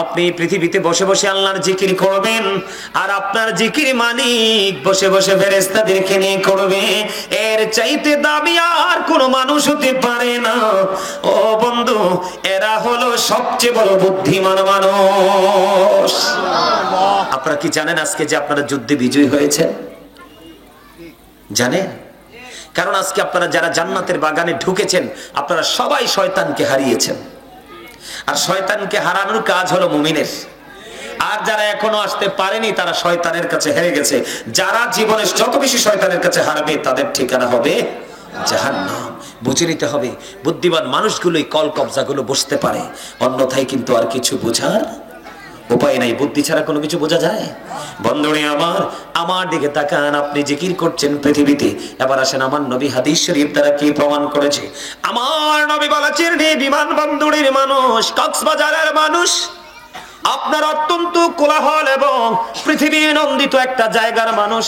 Speaker 1: আপনি পৃথিবীতে বসে বসে আল্লাহর জিকির করবেন, আর আপনার জিকির মালিক বসে বসে ফেরেশতাদেরকে নিয়ে করবে। এর চাইতে দামি আর কোন মানুষ হতে পারে না। ও বন্ধু, এরা হলো সবচেয়ে বড় বুদ্ধিমান মানুষ। আপনারা কি জানেন আজকে যে আপনারা যুদ্ধে বিজয়ী হয়েছেন? জানেন? কারণ আজকে আপনারা যারা জান্নাতের বাগানে ঢুকেছেন আপনারা সবাই শয়তানকে হারিয়েছেন। আর শয়তানকে হারানোর কাজ হলো মুমিনের। আর যারা এখনো আসতে পারেনি তারা শয়তানের কাছে হেরে গেছে। যারা জীবনে যত বেশি শয়তানের কাছে হারবে তাদের ঠিকানা হবে জাহান্নাম। বুঝে নিতে হবে বুদ্ধিমান মানুষগুলোই কল কবজাগুলো বসতে পারে, অন্যথায় কিন্তু আর কিছু বোঝার উপায় নাই। বুদ্ধি ছাড়া কোনো কিছু বোঝা যায়? বন্ধুরে আমার দিকে তাকান। আপনি জিকির করছেন পৃথিবীতে, এবার আসেন আমার নবী হাদিস শরীফ দ্বারা কি প্রমাণ করেছে। আমার নবী বলেছেন বিমানবন্দরের মানুষ, কক্সবাজারের মানুষ, আপনার অত্যন্ত কোলাহল এবং পৃথিবী নন্দিত একটা জায়গার মানুষ।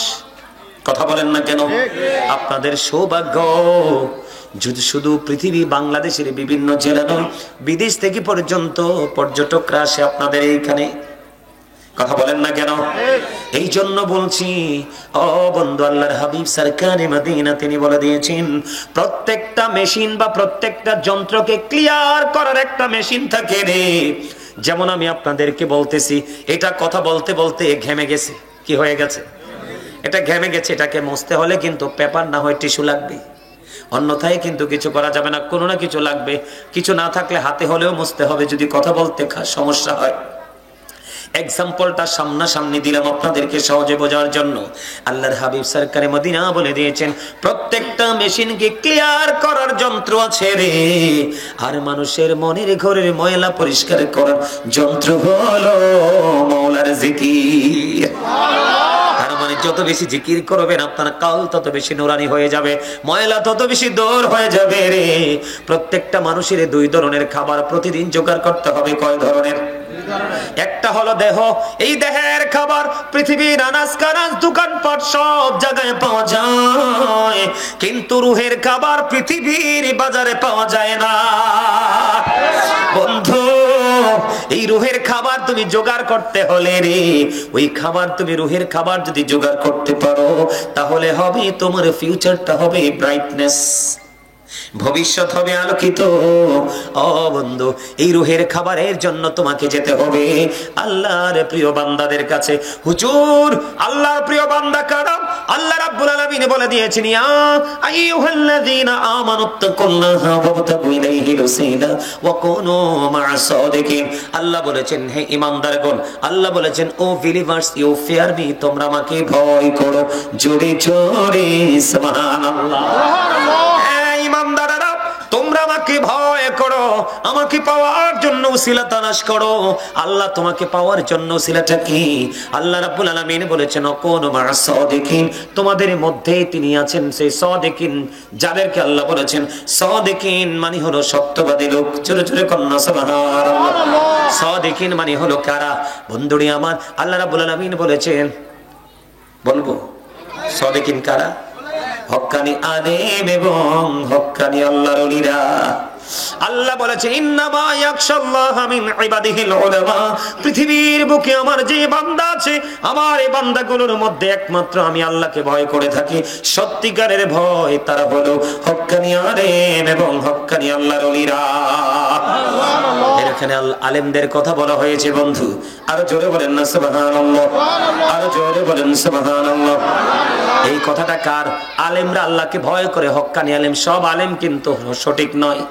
Speaker 1: কথা বলেন না কেন? আপনাদের সৌভাগ্য যদি শুধু পৃথিবী বাংলাদেশের বিভিন্ন জেলা নয়, বিদেশ থেকে পর্যন্ত পর্যটকরা আসে আপনাদের এইখানে। কথা বলেন না কেন? এই জন্য বলছি ও বন্ধু, আল্লাহর হাবিব সরকারে মদিনা তিনি বলে দিয়েছেন প্রত্যেকটা মেশিন বা প্রত্যেকটা যন্ত্রকে ক্লিয়ার করার একটা মেশিন থাকে রে। যেমন আমি আপনাদেরকে বলতেছি, এটা কথা বলতে বলতে ঘেমে গেছে। কি হয়ে গেছে? এটা ঘেমে গেছে। এটাকে মুছতে হলে কিন্তু পেপার না হয় টিস্যু লাগবে, অন্যথায় কিন্তু কিছু করা যাবে না। কোনো না কিছু লাগবে, কিছু না থাকলে হাতে হলেও মুছতে হবে যদি কথা বলতে সমস্যা হয়। এক্সাম্পলটা সামনাসামনি দিলাম আপনাদেরকে সহজে বোঝার জন্য। আল্লাহর হাবিব সরকারে মদিনা বলে দিয়েছেন, প্রত্যেকটা মেশিনকে ক্লিয়ার করার যন্ত্র আছে রে, আর মানুষের মনের ঘরের ময়লা পরিষ্কার করার যন্ত্র হলো মাওলার জিকির। তার মানে যত বেশি জিকির করবেন আপনার কাল তত বেশি নুরানি হয়ে যাবে, ময়লা তত বেশি দূর হয়ে যাবে রে। প্রত্যেকটা মানুষের দুই ধরনের খাবার প্রতিদিন জোগাড় করতে হবে। কয় ধরনের? একটা হলো দেহ, এই দেহের খাবার পৃথিবীর আনাজ কানাজ দোকানপাট সব জায়গায় পাওয়া যায়, কিন্তু রুহের খাবার পৃথিবীর বাজারে পাওয়া যায় না। বন্ধু, এই রুহের খাবার তুমি জোগাড় করতে হলে রে, ওই খাবার তুমি রুহের খাবার যদি জোগাড় করতে পারো, তাহলে হবে তোমার ফিউচারটা হবে ব্রাইটনেস, ভবিষ্যৎ হবে আলোকিত। ও বন্ধু, এই রুহের খাবারের জন্য তোমাকে যেতে হবে আল্লাহর প্রিয় বান্দাদের কাছে। হুজুর, আল্লাহর প্রিয় বান্দা কারা? আল্লাহ রাব্বুল আলামিন বলে দিয়েছেন, ইয়া আইয়ুহাল্লাযীনা আমানুত্তাকুল্লাহা ওয়াবতাগু ইলাইহিল ওয়াসিলা ওয়া কুনু মা'আস সাদিকিন। আল্লাহ বলেছেন, হে ঈমানদারগণ, আল্লাহ বলেছেন, O believers, you fear me, তোমরা আমাকে ভয় করো। জোরে জোরে সুবহানাল্লাহ। ইমানদারেরা, তোমরা আমাকে ভয় করো, আমাকে পাওয়ার জন্য উসিলা তালাশ করো। আল্লাহ তোমাকে পাওয়ার জন্য উসিলাটা কি? আল্লাহ রাব্বুল আলামিন বলেছেন, কোন মা'আস সাদিকিন, তোমাদের মধ্যে তিনি আছেন সেই সাদিকিন, যাদেরকে আল্লাহ বলেছেন সাদিকিন মানে হলো সত্যবাদী লোক। জোরে জোরে কন্যা সুবহানাল্লাহ। সাদিকিন মানে হলো কারা? বন্ধুরি আমার, আল্লাহ রাব্বুল আলামিন বলেছেন, বলবো সাদিকিন কারা? হক্কানি আলেম এবং হক্কানি আল্লাহর ওলিরা। আল্লাহ বলেছে, ইন্নামা ইয়াখশাল্লাহা মিন ইবাদিহিল উলামা। পৃথিবীর বুকে আমার যে বান্দা আছে, আমার এই বান্দাগুলোর মধ্যে একমাত্র আমি আল্লাহকে ভয় করে থাকি, সত্যিকারের ভয় তারা হলো হক্কানি আলেম এবং হক্কানি আল্লাহর ওলিরা। এখানে আলেমদের কথা বলা হয়েছে বন্ধু, আরো জোরে বলেন না সুবহানাল্লাহ, আরো জোরে বলেন সুবহানাল্লাহ। এই কথাটা কার? আলেমরা আল্লাহকে ভয় করে, হক্কানি আলেম। সব আলেম কিন্তু সঠিক নয়।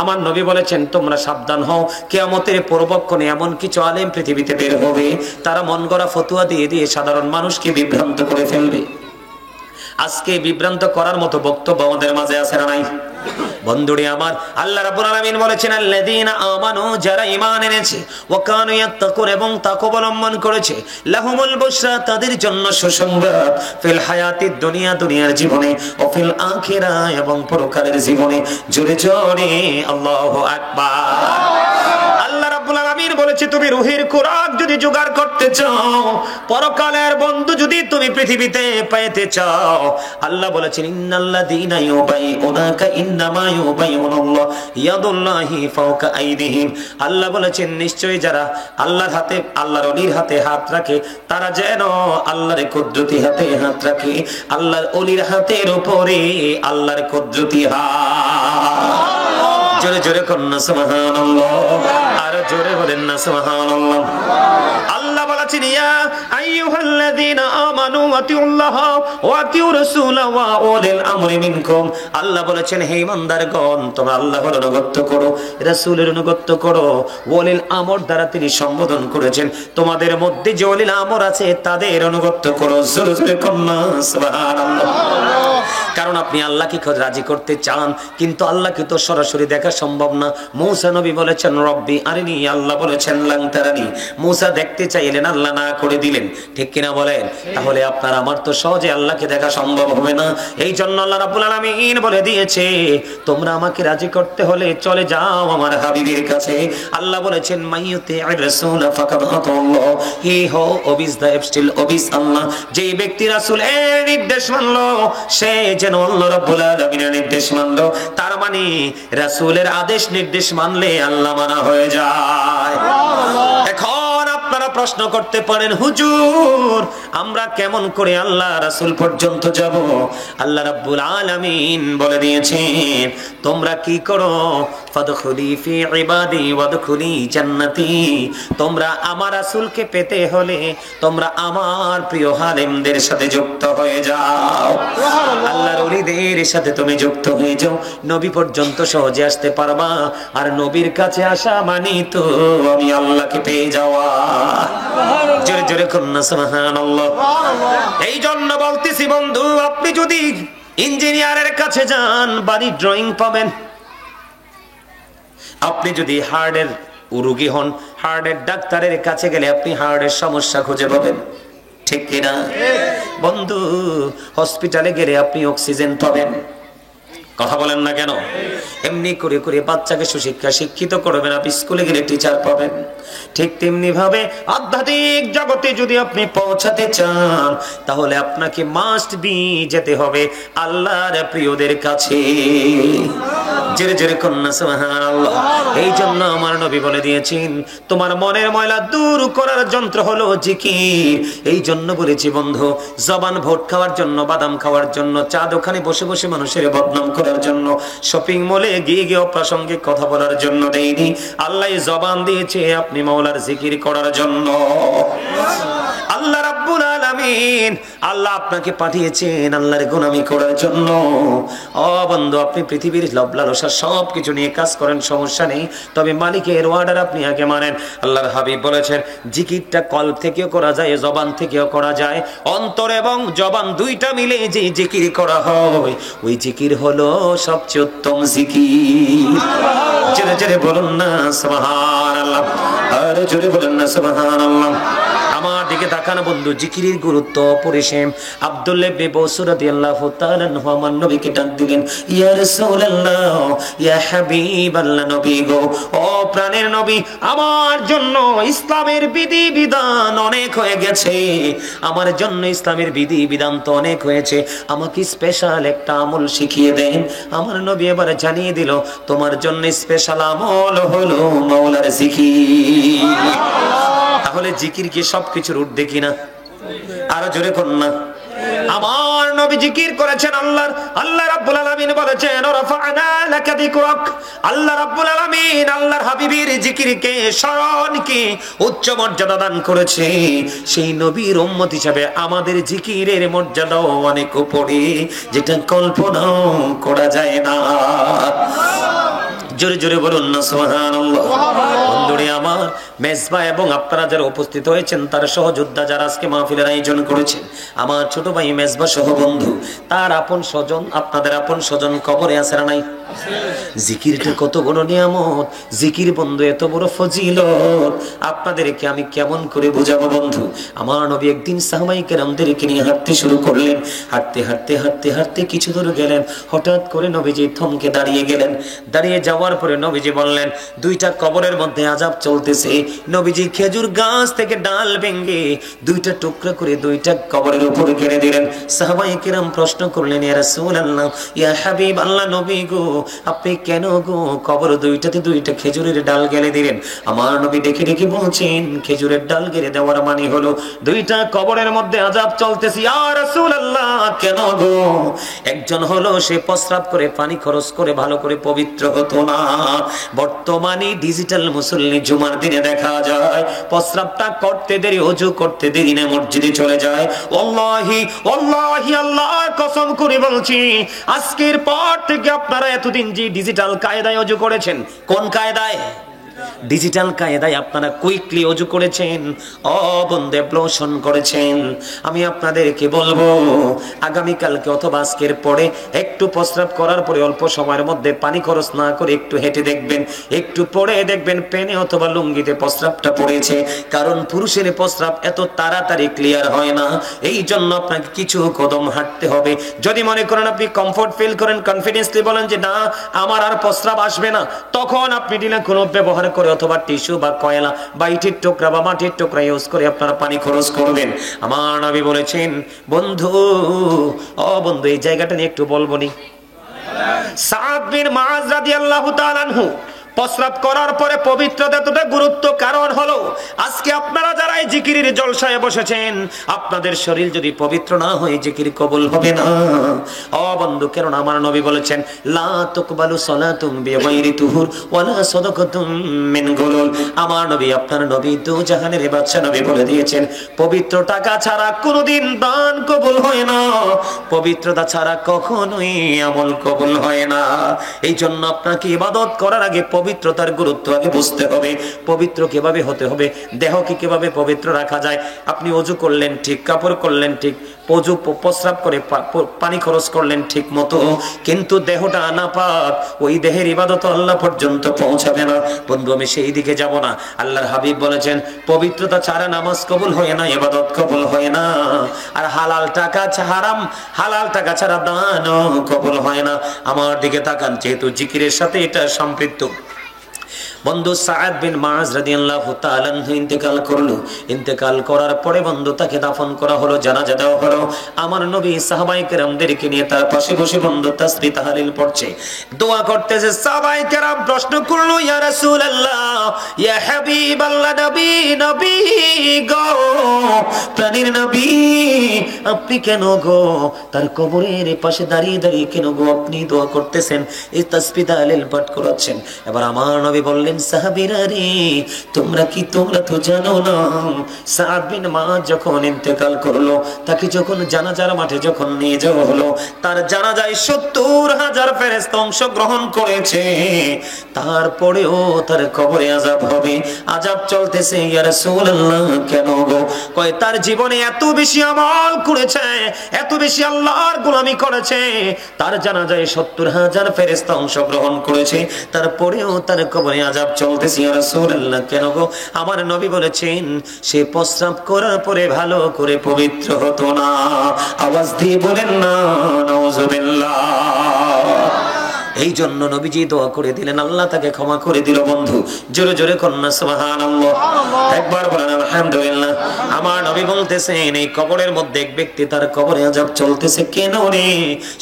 Speaker 1: আমার নবী বলেছেন, তোমরা সাবধান হও, কিয়ামতের পূর্বক্ষণে এমন কিছু আলেম পৃথিবীতে বের হবে, তারা মন গড়া ফতোয়া দিয়ে দিয়ে সাধারণ মানুষকে বিভ্রান্ত করে ফেলবে। আজকে বিভ্রান্ত করার মতো বক্তব্য আমাদের মাঝে আছে না নাই? বন্ধুরে আমার, আল্লাহ রাব্বুল আলামিন বলেছেন, আল্লাযীনা আমানু, যারা ঈমান এনেছে, ওয়া কানু ইয়াত্তাকুন, এবং তাকওয়া অবলম্বন করেছে, লাহুমুল বুশরা, তাদের জন্য সুসংবাদ, ফিল হায়াতিদ দুনিয়া, দুনিয়ার জীবনে, ও ফিল আখিরা, এবং পরকালের জীবনে। জোরে জোরে আল্লাহু আকবার। আল্লাহ রাব্বুল আলামিন বলেছে, তুমি রুহের খোরাক যদি জোগাড় করতে চাও, পরকালের বন্ধু যদি তুমি পৃথিবীতে পেতে চাও, আল্লাহ বলেছেন, ইন্নাল্লাযীনা ইউবাইউনাকা ইন্নামা ইউবাইউনাল্লাহ ইয়াদুল্লাহি ফাওকা আইদিহিম। আল্লাহ বলেছেন, নিশ্চয়ই যারা আল্লাহর হাতে, আল্লাহর ওলির হাতে হাত রাখে, তারা যেন আল্লাহর কুদরতি হাতে হাত রাখে। আল্লাহর ওলির হাতের উপরে আল্লাহর কুদরতি হাত। জোরে জোরে কন্যা সুবহানাল্লাহ, আর জোরে বলেন না সুবহানাল্লাহ। আল্লাহ বলেছেন, ইয়া আইয়ুহাল্লাযীনা আমানু আতিউল্লাহ ওয়া আতিউর রাসূলা ওয়া উলিল আমরি মিনকুম। আল্লাহ বলেছেন, হে ঈমানদারগণ, তোমরা আল্লাহর অনুগত করো, রাসূলের অনুগত করো। ওলিল আমর দ্বারা তিনি সম্বোধন করেছেন, তোমাদের মধ্যে যে ওলিল আমর আছে তাদের অনুগত করো। জোরে জোরে কন্যা সুবহানাল্লাহ। কারণ আপনি আল্লাহকে রাজি করতে চান, কিন্তু আল্লাহকে তো সরাসরি দেখা সম্ভব না। মূসা নবী বলেছেন, রব্বি আরিনি, আল্লাহ বলেছেন লান তারানি। মূসা দেখতে চাইলেন, আল্লাহ না করে দিলেন, ঠিক কিনা বলেন? তাহলে আপনার আমার তো সহজে আল্লাহকে দেখা সম্ভব হবে না। এই জন্য আল্লাহ রাব্বুল আলামিন বলে দিয়েছে, তোমরা আমাকে রাজি করতে হলে চলে যাও আমার হাবিবের কাছে। আল্লাহ বলেছেন, মাইয়ুতি'ir রাসূল ফাকাদ আতাল্লাহ, হি হো ওবিস দা এবস্টিল ওবিস আল্লাহ। যে ব্যক্তি রাসূলের নির্দেশ মানলো, সে যেন আল্লাহ রাব্বুল আলামিনের নির্দেশ মানলো। তার মানে রাসূলের আদেশ নির্দেশ মানলে আল্লাহ মানা হয়ে যায়। এখন আপনারা প্রশ্ন করতে পারেন, হুজুর আমরা কেমন করে আল্লাহ রাসূল পর্যন্ত যাব? আল্লাহ রাব্বুল আলামিন বলে দিয়েছেন, তোমরা কি করো, ফাদখুলি ফি ইবাদি ওয়াদখুলি জান্নাতি। তোমরা আমার রাসূলকে পেতে হলে তোমরা আমার প্রিয় আলেমদের সাথে যুক্ত হয়ে যাও, আল্লাহর ওলিদের সাথে তুমি যুক্ত হয়ে যাও, নবী পর্যন্ত সহজে আসতে পারবা। আর নবীর কাছে আসা মানে তো আমি আল্লাহকে পেয়ে যাওয়া। জোরে জোরে কন্যা সুবহানাল্লাহ। এই জন্য বলতেছি বন্ধু, আপনি যদি ইঞ্জিনিয়ারের কাছে যান বাড়ি ড্রয়িং পাবেন, আপনি যদি হার্টের রোগী হন হার্টের ডাক্তারের কাছে গেলে আপনি হার্টের সমস্যা খুঁজে পাবেন, ঠিক কিনা বন্ধু? হসপিটালে গেলে আপনি অক্সিজেন পাবেন, কথা বলেন না কেন? এমনি করে করে বাচ্চাকে সুশিক্ষা শিক্ষিত করবেন, আপনি স্কুলে গেলে টিচার পাবেন। ঠিক তেমনি ভাবে আধ্যাত্মিক জগতে যদি আপনি পৌঁছাতে চান তাহলে আপনাকে মাস্ট বি যেতে হবে আল্লাহর প্রিয়দের কাছে। জোরে জোরে কন্যা সুবহানাল্লাহ। এই জন্য আমার নবী বলে দিয়েছেন তোমার মনের ময়লা দূর করার যন্ত্র হলো জিকির। এই জন্য বলেছি বন্ধু, জবান ভোট খাওয়ার জন্য, বাদাম খাওয়ার জন্য, চা দোকানে বসে বসে মানুষের বদনাম করার জন্য, শপিং মলে গিয়ে গিয়ে অপ্রাসঙ্গিক কথা বলার জন্য দেয়নি। আল্লাহ জবান দিয়েছে আপনি মাওলার জিকির করার জন্য। আল্লাহ রাব্বুল আলামিন আল্লাহ আপনাকে পাঠিয়েছেন আল্লাহর গোলামি করার জন্য। ও বন্ধু, আপনি পৃথিবীর লোভ লালসা সবকিছু নিয়ে কাজ করেন, সমস্যা নেই, তবে মালিকের অর্ডার আপনি আগে মানেন। আল্লাহর হাবিব বলেছেন জিকিরটা কলব থেকেও করা যায়, জবান থেকেও করা যায়। অন্তর এবং জবান দুইটা মিলে যে জিকির করা হয় ওই জিকির হলো সবচেয়ে উত্তম জিকির। জোরে জোরে বলুন না সুবহানাল্লাহ, আর জোরে বলুন না সুবহানাল্লাহ। আমার দিকে তাকানো বন্ধু, জিকিরের গুরুত্ব অপরিসীম। আব্দুল্লাহ ইবনে বসর রাদিয়াল্লাহু তাআলা আনহু আমার নবীকে ডাক দিলেন, ইয়া রাসূলুল্লাহ, ইয়া হাবিবাল্লাহ, নবী গো, ও প্রাণের নবী, আমার জন্য ইসলামের বিধি বিধান অনেক হয়ে গেছে, আমার জন্য ইসলামের বিধি বিধান তো অনেক হয়েছে, আমাকে স্পেশাল একটা আমল শিখিয়ে দেন। আমার নবী এবার জানিয়ে দিল তোমার জন্য স্পেশাল আমল হলো মাওলার জিকির। তাহলে জিকির কি সবকিছুর ঊর্ধ্বে কিনা? আরো জোরে করুন না। আমার নবী জিকির করেছেন আল্লাহ রাব্বুল আলামিন বলেছেন রাফা'না লাকা যিকরাক। আল্লাহ রাব্বুল আলামিন আল্লাহর হাবিবের জিকিরকে, স্মরণকে উচ্চ মর্যাদা দান করেছে। সেই নবীর উম্মত হিসেবে আমাদের জিকিরের মর্যাদাও অনেক উপরে, যেটা কল্পনাও করা যায় না। জোরে জোরে বলুন না সুবহানাল্লাহ। বন্ধুরে আমার, মেজবা এবং আপনারা যারা উপস্থিত হয়েছেন তার সহযোদ্ধা যারা আজকে মাহফিলের আয়োজন করেছেন, আমার ছোট ভাই মেজবা সহ বন্ধু, তার আপন স্বজন, আপনাদের আপন স্বজন কবরে আছে না নাই? জিকিরটা কত বড় নিয়ামত, জিকির বন্ধু এত বড় ফজিলত, আপনাদেরকে আমি কেমন করে বোঝাবো বন্ধু। আমার নবী একদিন সাহাবায়ে কেরামদেরকে নিয়ে হাঁটতে শুরু করলেন। হাঁটতে হাঁটতে হাঁটতে হাঁটতে কিছু দূর গেলেন, হঠাৎ করে নবীজি থমকে দাঁড়িয়ে গেলেন। দাঁড়িয়ে যাওয়ার পরে নবীজি বললেন দুইটা কবরের মধ্যে আযাব চলতেছে। নবীজি খেজুর গাছ থেকে ডাল ভেঙে দুইটা টুকরা করে দুইটা কবরের উপর গেড়ে দিলেন। সাহাবায়ে কেরাম প্রশ্ন করলেন, ইয়া রাসূলুল্লাহ, ইয়া হাবিব আল্লাহ, নবী গো, আপনি কেন গো কবর দুইটাতে দুইটা খেজুরের ডাল গেলে দিলেন? আমার নবী দেখে দেখে বলছেন খেজুরের ডাল গেলে দেওয়ার মানে হলো দুইটা কবরের মধ্যে আযাব চলতেছে। ইয়া রাসূলুল্লাহ, কেন গো? একজন হলো সে প্রস্রাব করে পানি খরচ করে ভালো করে পবিত্র হতো না। বর্তমানে ডিজিটাল মুসল্লি জুমার দিনে দেখা যায় প্রস্রাবটা করতে দেরি, ওযু করতে দেরি না মসজিদে চলে যায়। ওয়াল্লাহি ওয়াল্লাহি আল্লাহর কসম করে বলছি, আজকের পর থেকে আপনারা এতদিন যে ডিজিটাল কায়দায় ওযু করেছেন, কোন কায়দায়? ডিজিটাল কায়দায় আপনারা কুইকলি ওযু করেছেন, অবন্ধে ব্লোশন করেছেন। আমি আপনাদেরকে বলবো আগামী কালকে অথবা আজকের পরে একটু প্রস্রাব করার পরে অল্প সময়ের মধ্যে পানি খরচ না করে একটু হেঁটে দেখবেন, একটু পরে দেখবেন পেনে অথবা লুঙ্গিতে প্রস্রাবটা পড়েছে। কারণ পুরুষের প্রস্রাব এত তাড়াতাড়ি ক্লিয়ার হয় না, এই জন্য আপনাকে কিছু কদম হাঁটতে হবে। যদি মনে করেন আপনি কমফোর্ট ফিল করেন, কনফিডেন্সলি বলেন যে না আমার আর প্রস্রাব আসবে না, তখন আপনি দিনে কোনো ব্যবহার করে অথবা টিস্যু বা কয়লা বা ইটের টুকরা বা মাটির টুকরা ইউজ করে আপনারা পানি খরচ করবেন। আমার নবী বলেছেন বন্ধু, ও বন্ধু, এই জায়গাটা নিয়ে একটু বলবো নি। সাদ বিন মুআয রাদিয়াল্লাহু তাআলা আনহু প্রস্রাব করার পরে পবিত্রতা এতটা গুরুত্ব, কারণ হলো আজকে আপনারা যারা এই জিকিরের জলসায় বসেছেন, আপনাদের শরীর যদি পবিত্র না হয় জিকির কবুল হবে না। ও বন্ধু, কারণ আমার নবী বলেছেন লা তুকবালু সালাতুম বিগাইরি তুহুর ওয়ালা সাদাকাতুম মিন গুলুল। আমার নবী, আপনার নবী দু জাহানের বাদশা নবী বলে দিয়েছেন পবিত্র টাকা ছাড়া কোনোদিন দান কবুল হয় না, পবিত্রতা ছাড়া কখনোই আমল কবুল হয় না। এই জন্য আপনাকে ইবাদত করার আগে পবিত্রতার গুরুত্ব আগে বুঝতে হবে। পবিত্র কিভাবে হতে হবে, দেহকে কিভাবে পবিত্র রাখা যায়। আপনি ওযু করলেন ঠিক, কাপড় করলেন ঠিক, প্রস্রাব করে পানি খরচ করলেন ঠিক মতো, কিন্তু দেহটা নাপাক, ওই দেহের ইবাদত আল্লাহ পর্যন্ত পৌঁছাবে না। বন্ধু, আমি সেই দিকে যাব না। আল্লাহর হাবিব বলেছেন পবিত্রতা ছাড়া নামাজ কবুল হয় না, ইবাদত কবুল হয় না। আর হালাল টাকা হারাম, হালাল টাকা ছাড়া দানও কবুল হয় না। আমার দিকে তাকান, যেহেতু জিকিরের সাথে এটা সম্পৃক্ত। বন্ধু সাআদ বিন মুআজ রাদিয়াল্লাহু তাআলা আনহু ইন্তেকাল করলো। ইন্তেকাল করার পরে বন্ধু তাকে দাফন করা হলো, জানাজা দেওয়া হলো। আমার নবী সাহাবায়ে কেরামদেরকে নিয়ে তার পাশে বসে বন্ধু তাসবিহ তাহলিল পড়ছে, দোয়া করতেছে। সাহাবায়ে কেরাম প্রশ্ন করলো, ইয়া রাসূলুল্লাহ, ইয়া হাবিবাল্লাহ, নবী, নবী গো, প্রাণের নবী, আপনি কেন গো তার কবরের পাশে দাঁড়িয়ে দাঁড়িয়ে কেন গো আপনি দোয়া করতেছেন, এই তাসবিহ তাহলিল পাঠ করাচ্ছেন? এবার আমার নবী বললেন, সাহাবীরা রে, তোমরা তো জানো না, সাআদ বিন মুআজ যখন ইন্তেকাল করলো, তাকে যখন জানাজার মাঠে যখন নিয়ে যাওয়া হলো, তার জানাজায় 70,000 ফেরেশতা অংশগ্রহণ করেছে। তারপরেও তার কবরে আযাব হবে, আযাব চলতেছে। ইয়া রাসূলুল্লাহ, কেন গো? কয় তার জীবনে এত বেশি আমল করেছে, এত বেশি আল্লাহর গোলামি করেছে, তার জানাজায় 70,000 ফেরেশতা অংশগ্রহণ করেছে, তারপরেও তার কবরে আযাব চলতেছে। ইয়া রাসূলুল্লাহ, কেন গো? আমার নবী বলেছেন সে প্রস্রাব করার পরে ভালো করে পবিত্র হতো না। আওয়াজ দিয়ে বলেন না নাউজুবিল্লাহ। এই জন্য নবীজি দোয়া করে দিলেন, আল্লাহ তাকে ক্ষমা করে দিল। বন্ধু, জোরে জোরে কন্যা সুবহানাল্লাহ, একবার বলেন আলহামদুলিল্লাহ। আমার নবী বলতেছেন এই কবরের মধ্যে এক ব্যক্তি, তার কবরে আযাব চলতেছে। কেন রে?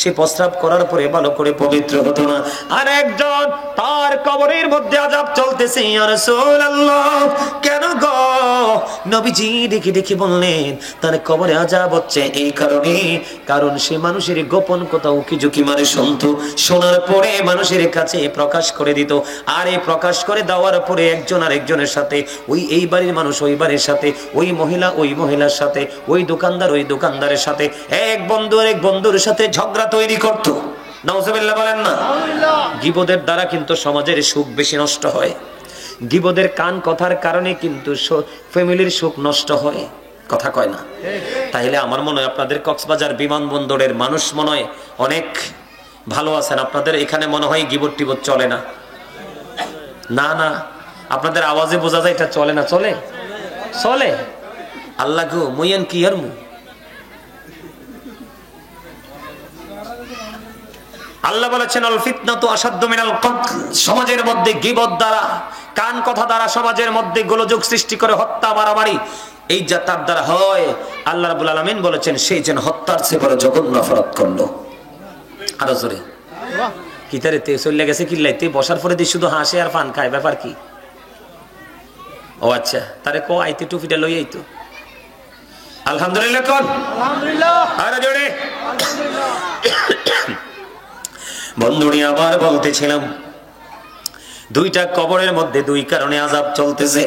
Speaker 1: সে প্রস্রাব করার পরে ভালো করে পবিত্র হতো না। আর একজন, তার কবরের মধ্যে আযাব চলতেছে। ইয়া রাসূলুল্লাহ, কেন গো? নবীজি দেখে দেখে বললেন তার কবরে আযাব হচ্ছে এই কারণে, কারণ সে মানুষের গোপন কথা উকি ঝুঁকি মারে শুনতো, শোনার পরে মানুষের কাছে প্রকাশ করে দিত। আর এই প্রকাশ করে দেওয়ার পরে একজন আর একজনের সাথে, ওই এই বাড়ির মানুষ ওই বাড়ির সাথে, ওই মহিলা ওই মহিলার সাথে, ওই দোকানদার ওই দোকানদারের সাথে, এক বন্ধু আর এক বন্ধুর সাথে ঝগড়া তৈরি করত। নাউজুবিল্লাহ বলেন না। গীবতের দ্বারা কিন্তু সমাজের সুখ বেশি নষ্ট হয়। গীবতের কান কথার কারণে কিন্তু ফ্যামিলির সুখ নষ্ট হয়। কথা কয় না? তাইলে আমার মনে হয় আপনাদের কক্সবাজার বিমানবন্দরের মানুষ মনে হয় অনেক ভালো আছেন। আপনাদের এখানে মনে হয় গীবত টিবত চলে না। না না, আপনাদের আওয়াজে বোঝা যায় এটা চলে না। চলে চলে। আল্লাহ গো মুইয়ান কি আর মু, আল্লাহ বলেছেন আল ফিতনাতু আশাদ্দু মিনাল কতল। সমাজের মধ্যে গীবত দ্বারা, কান কথা দ্বারা সমাজের মধ্যে গোলযোগ সৃষ্টি করে হত্যা মারামারি, এই যা তার দ্বারা হয়, আল্লাহ রাব্বুল আলামিন বলেছেন সেই যেন হত্যার চেয়ে বড় জঘন্য অপরাধ করলো। আরো জোরে কিতারে তে চলে গেছে কিল্লাইতে, বসার পরে দিয়ে শুধু হাসে আর পান খায়, ব্যাপার কি? ও আচ্ছা, তারে কো আইতে টুপিটা লই আইতো। আলহামদুলিল্লাহ কোন? আলহামদুলিল্লাহ। আরে জোরে বন্ধুনি, আবার বলতেছিলাম দুইটা কবরের মধ্যে দুই কারণে আযাব চলতেছে।